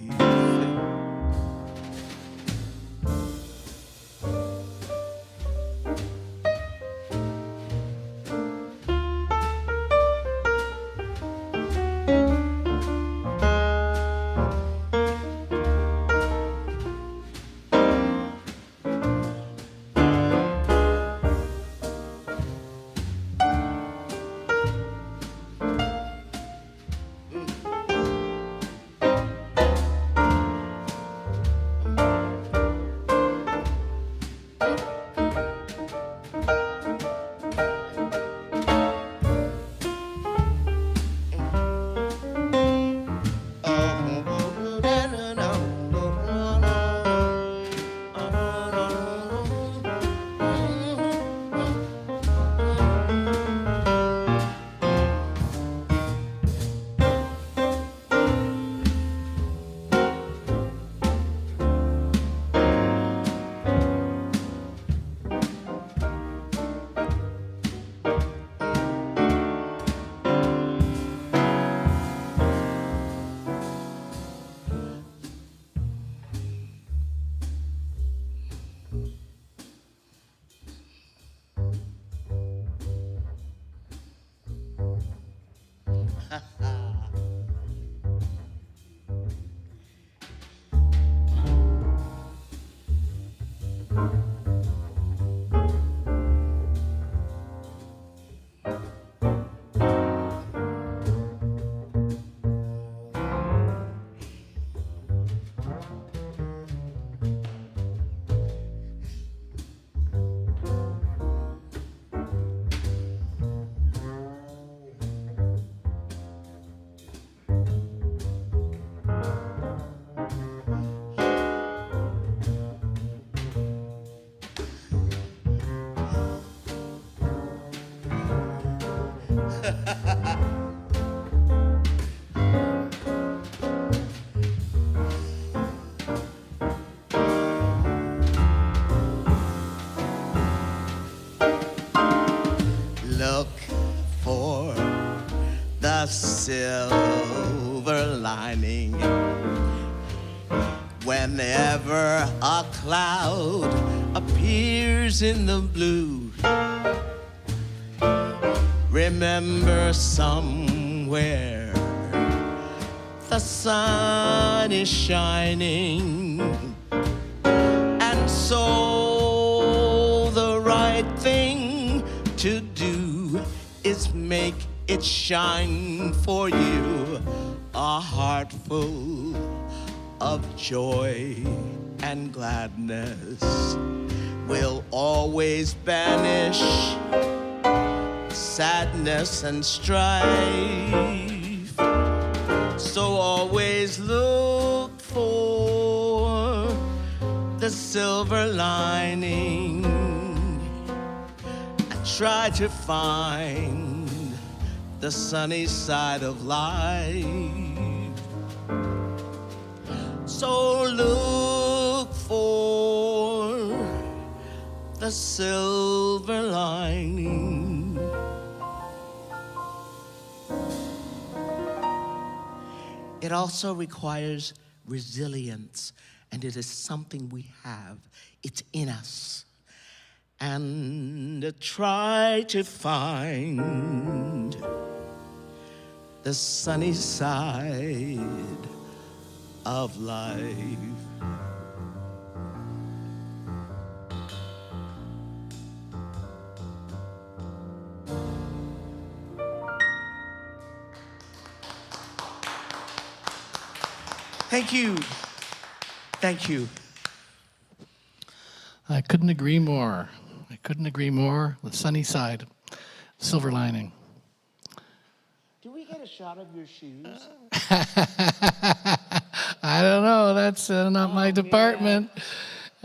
Look for the silver lining whenever a cloud appears in the blue. Remember, somewhere the sun is shining, and so the right thing to do is make it shine for you. A heart full of joy and gladness will always banish sadness and strife. So always look for the silver lining and try to find the sunny side of life. So look for the silver lining. It also requires resilience, and it is something we have. It's in us. And try to find the sunny side of life. Thank you. Thank you. I couldn't agree more. I couldn't agree more. The sunny side, silver lining. Do we get a shot of your shoes? I don't know. That's not my department.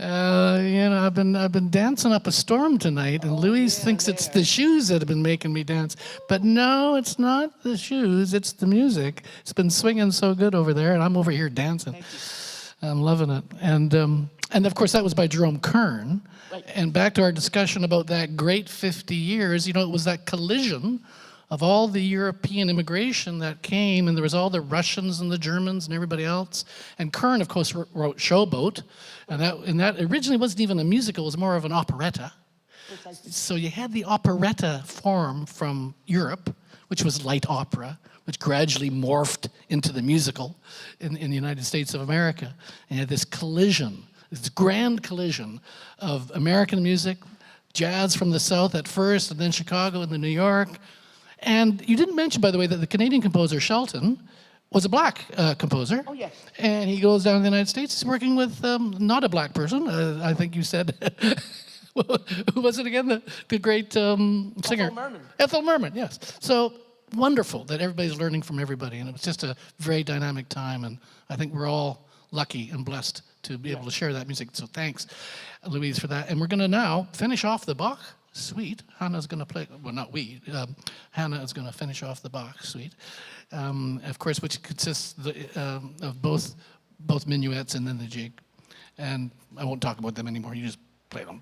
I've been dancing up a storm tonight, and Louise thinks it's the shoes that have been making me dance. But no, it's not the shoes. It's the music. It's been swinging so good over there, and I'm over here dancing. I'm loving it. And of course, that was by Jerome Kern. Right. And back to our discussion about that great 50 years, it was that collision of all the European immigration that came, and there was all the Russians and the Germans and everybody else. And Kern, of course, wrote Showboat, and that originally wasn't even a musical; it was more of an operetta. So you had the operetta form from Europe, which was light opera, which gradually morphed into the musical in the United States of America. And you had this collision, this grand collision of American music, jazz from the South at first, and then Chicago and then New York. And you didn't mention, by the way, that the Canadian composer Shelton was a black composer. Oh, yes. And he goes down to the United States. He's working with not a black person. I think you said, who was it again? The great singer. Ethel Merman. Ethel Merman, yes. So wonderful that everybody's learning from everybody. And it was just a very dynamic time. And I think we're all lucky and blessed to be able to share that music. So thanks, Louise, for that. And we're going to now finish off the Bach suite. Hannah's going to play, well, not we, Hannah is going to finish off the Bach suite, of course, which consists of both minuets and then the jig. And I won't talk about them anymore, you just play them.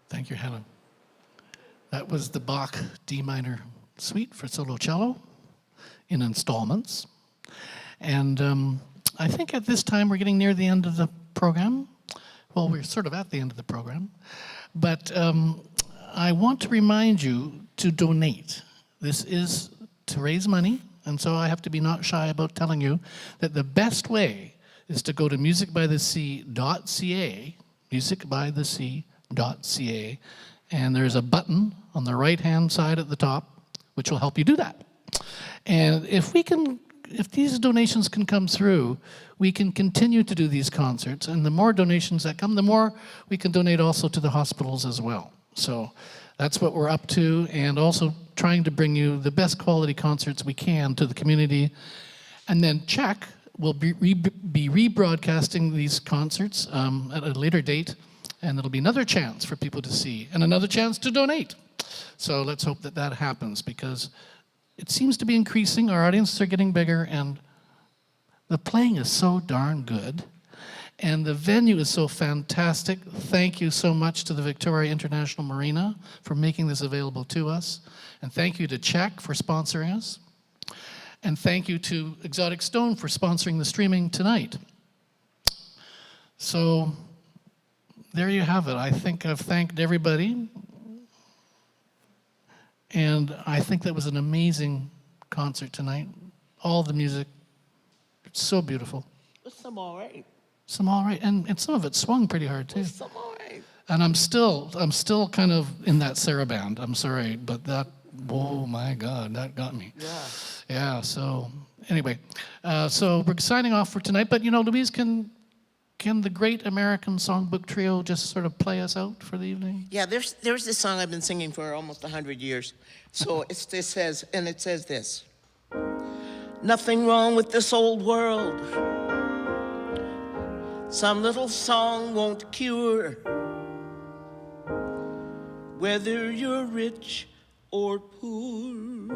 Thank you, Helen. That was the Bach D minor suite for solo cello in installments. And I think at this time we're getting near the end of the program. Well, we're sort of at the end of the program. But I want to remind you to donate. This is to raise money, and so I have to be not shy about telling you that the best way is to go to musicbythesea.ca, musicbythesea.ca, and there's a button on the right-hand side at the top which will help you do that. And if these donations can come through, we can continue to do these concerts, and the more donations that come, the more we can donate also to the hospitals as well. So that's what we're up to, and also trying to bring you the best quality concerts we can to the community, and then check we'll be rebroadcasting these concerts at a later date, and it'll be another chance for people to see and another chance to donate. So let's hope that that happens, because it seems to be increasing. Our audiences are getting bigger, and the playing is so darn good, and the venue is so fantastic. Thank you so much to the Victoria International Marina for making this available to us, and thank you to Czech for sponsoring us. And thank you to Exotic Stone for sponsoring the streaming tonight. So there you have it. I think I've thanked everybody. And I think that was an amazing concert tonight. All the music, it's so beautiful. Some all right. Some all right. And some of it swung pretty hard too. Some all right. And I'm still kind of in that saraband. I'm sorry, but that, oh my God, that got me. Yeah. Yeah, so anyway, so we're signing off for tonight, but Louise, can the Great American Songbook Trio just sort of play us out for the evening? Yeah, there's this song I've been singing for almost 100 years. So it says this. Nothing wrong with this old world. Some little song won't cure. Whether you're rich or poor,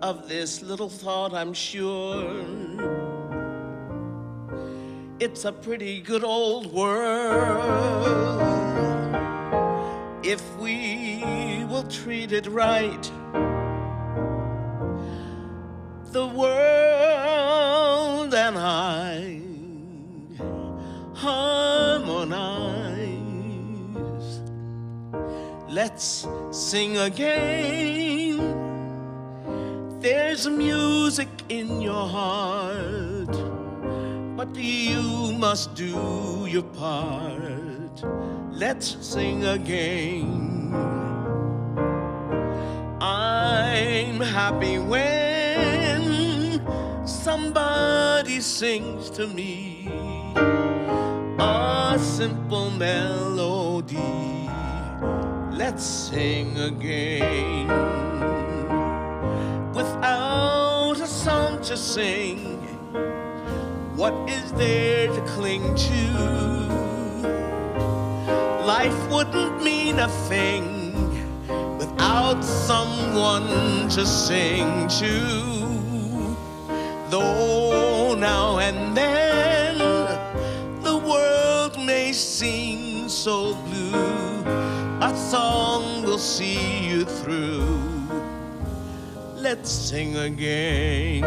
of this little thought I'm sure. It's a pretty good old world if we will treat it right. The world and I harmonize. Let's sing again. There's music in your heart, but you must do your part. Let's sing again. I'm happy when somebody sings to me a simple melody. Let's sing again. Without a song to sing, what is there to cling to? Life wouldn't mean a thing without someone to sing to. Though now and then the world may seem so blue, a song will see you through. Let's sing again.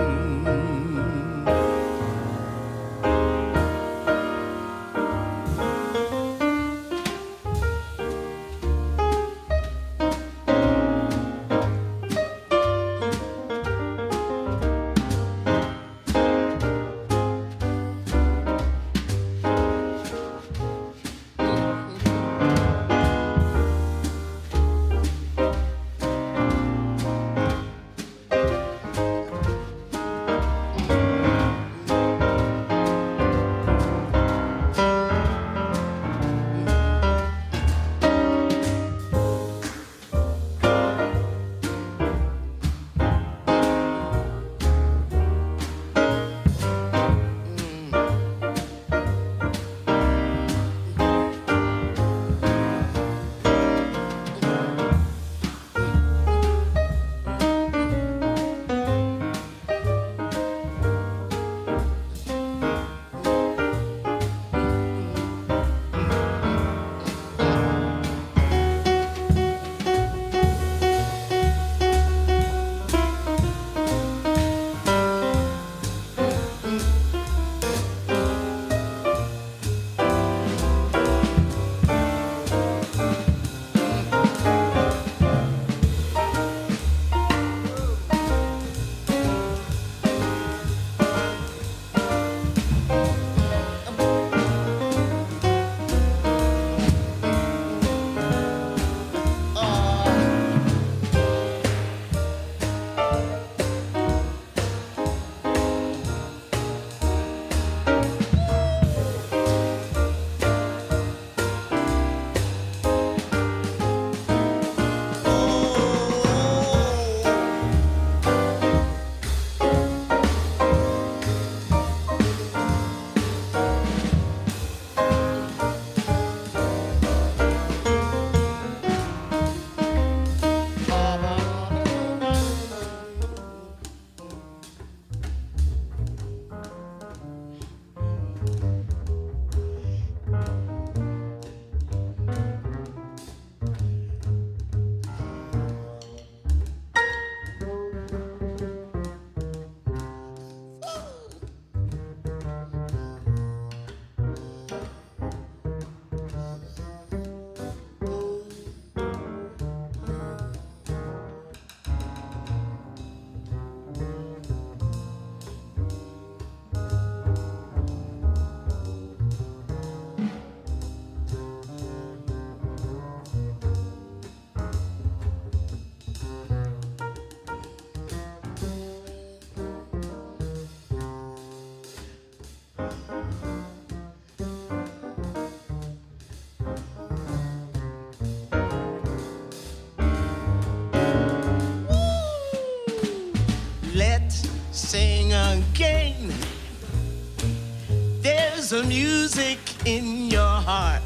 There's a music in your heart,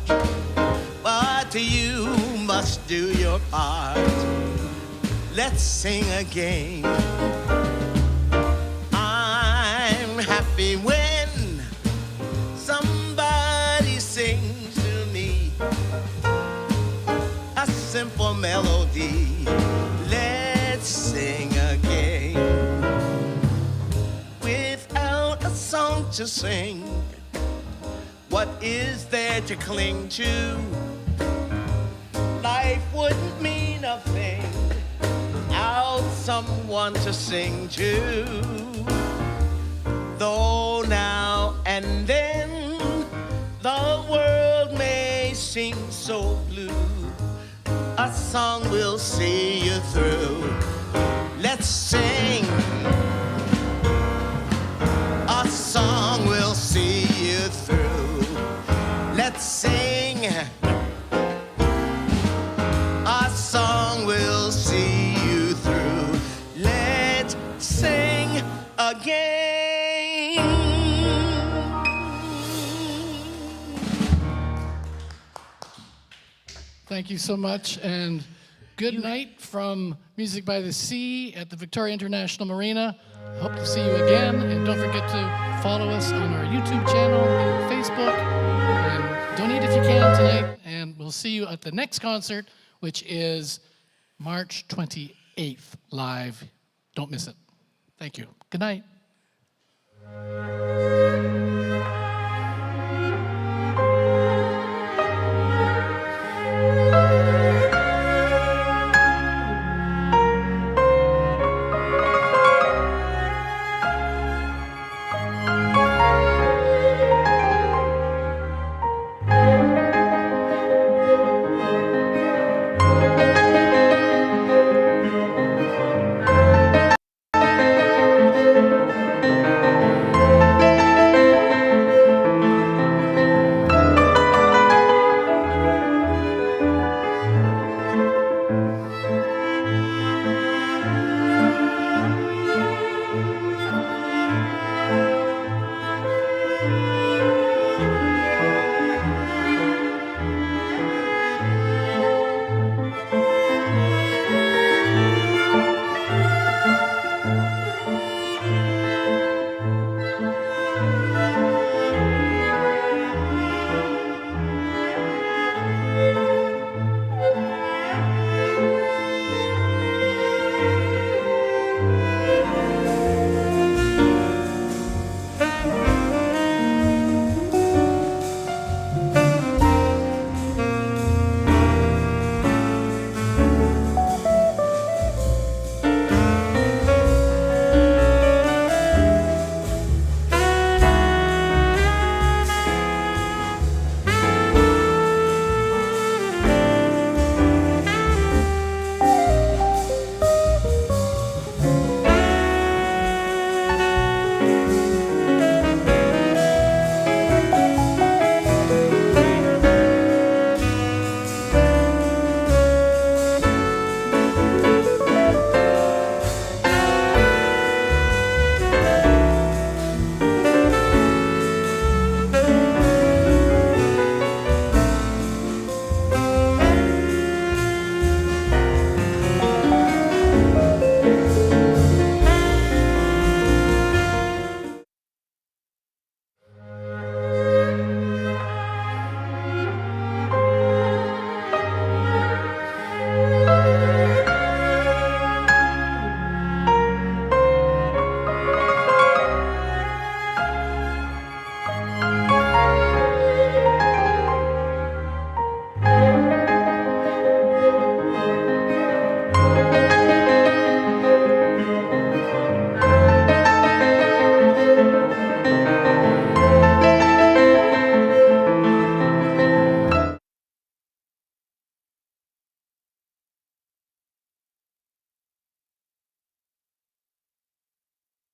but you must do your part. Let's sing again. I'm happy when somebody sings to me a simple melody. Let's sing again. Without a song to sing, what is there to cling to? Life wouldn't mean a thing without someone to sing to. Though now and then the world may seem so blue, a song will see you through. Let's sing. A song will see you through. Let's sing. A song will see you through. Let's sing again. Thank you so much, and good night from Music by the Sea at the Victoria International Marina. Hope to see you again, and don't forget to follow us on our YouTube channel and Facebook, and donate if you can tonight, and we'll see you at the next concert, which is March 28th, live. Don't miss it. Thank you. Good night.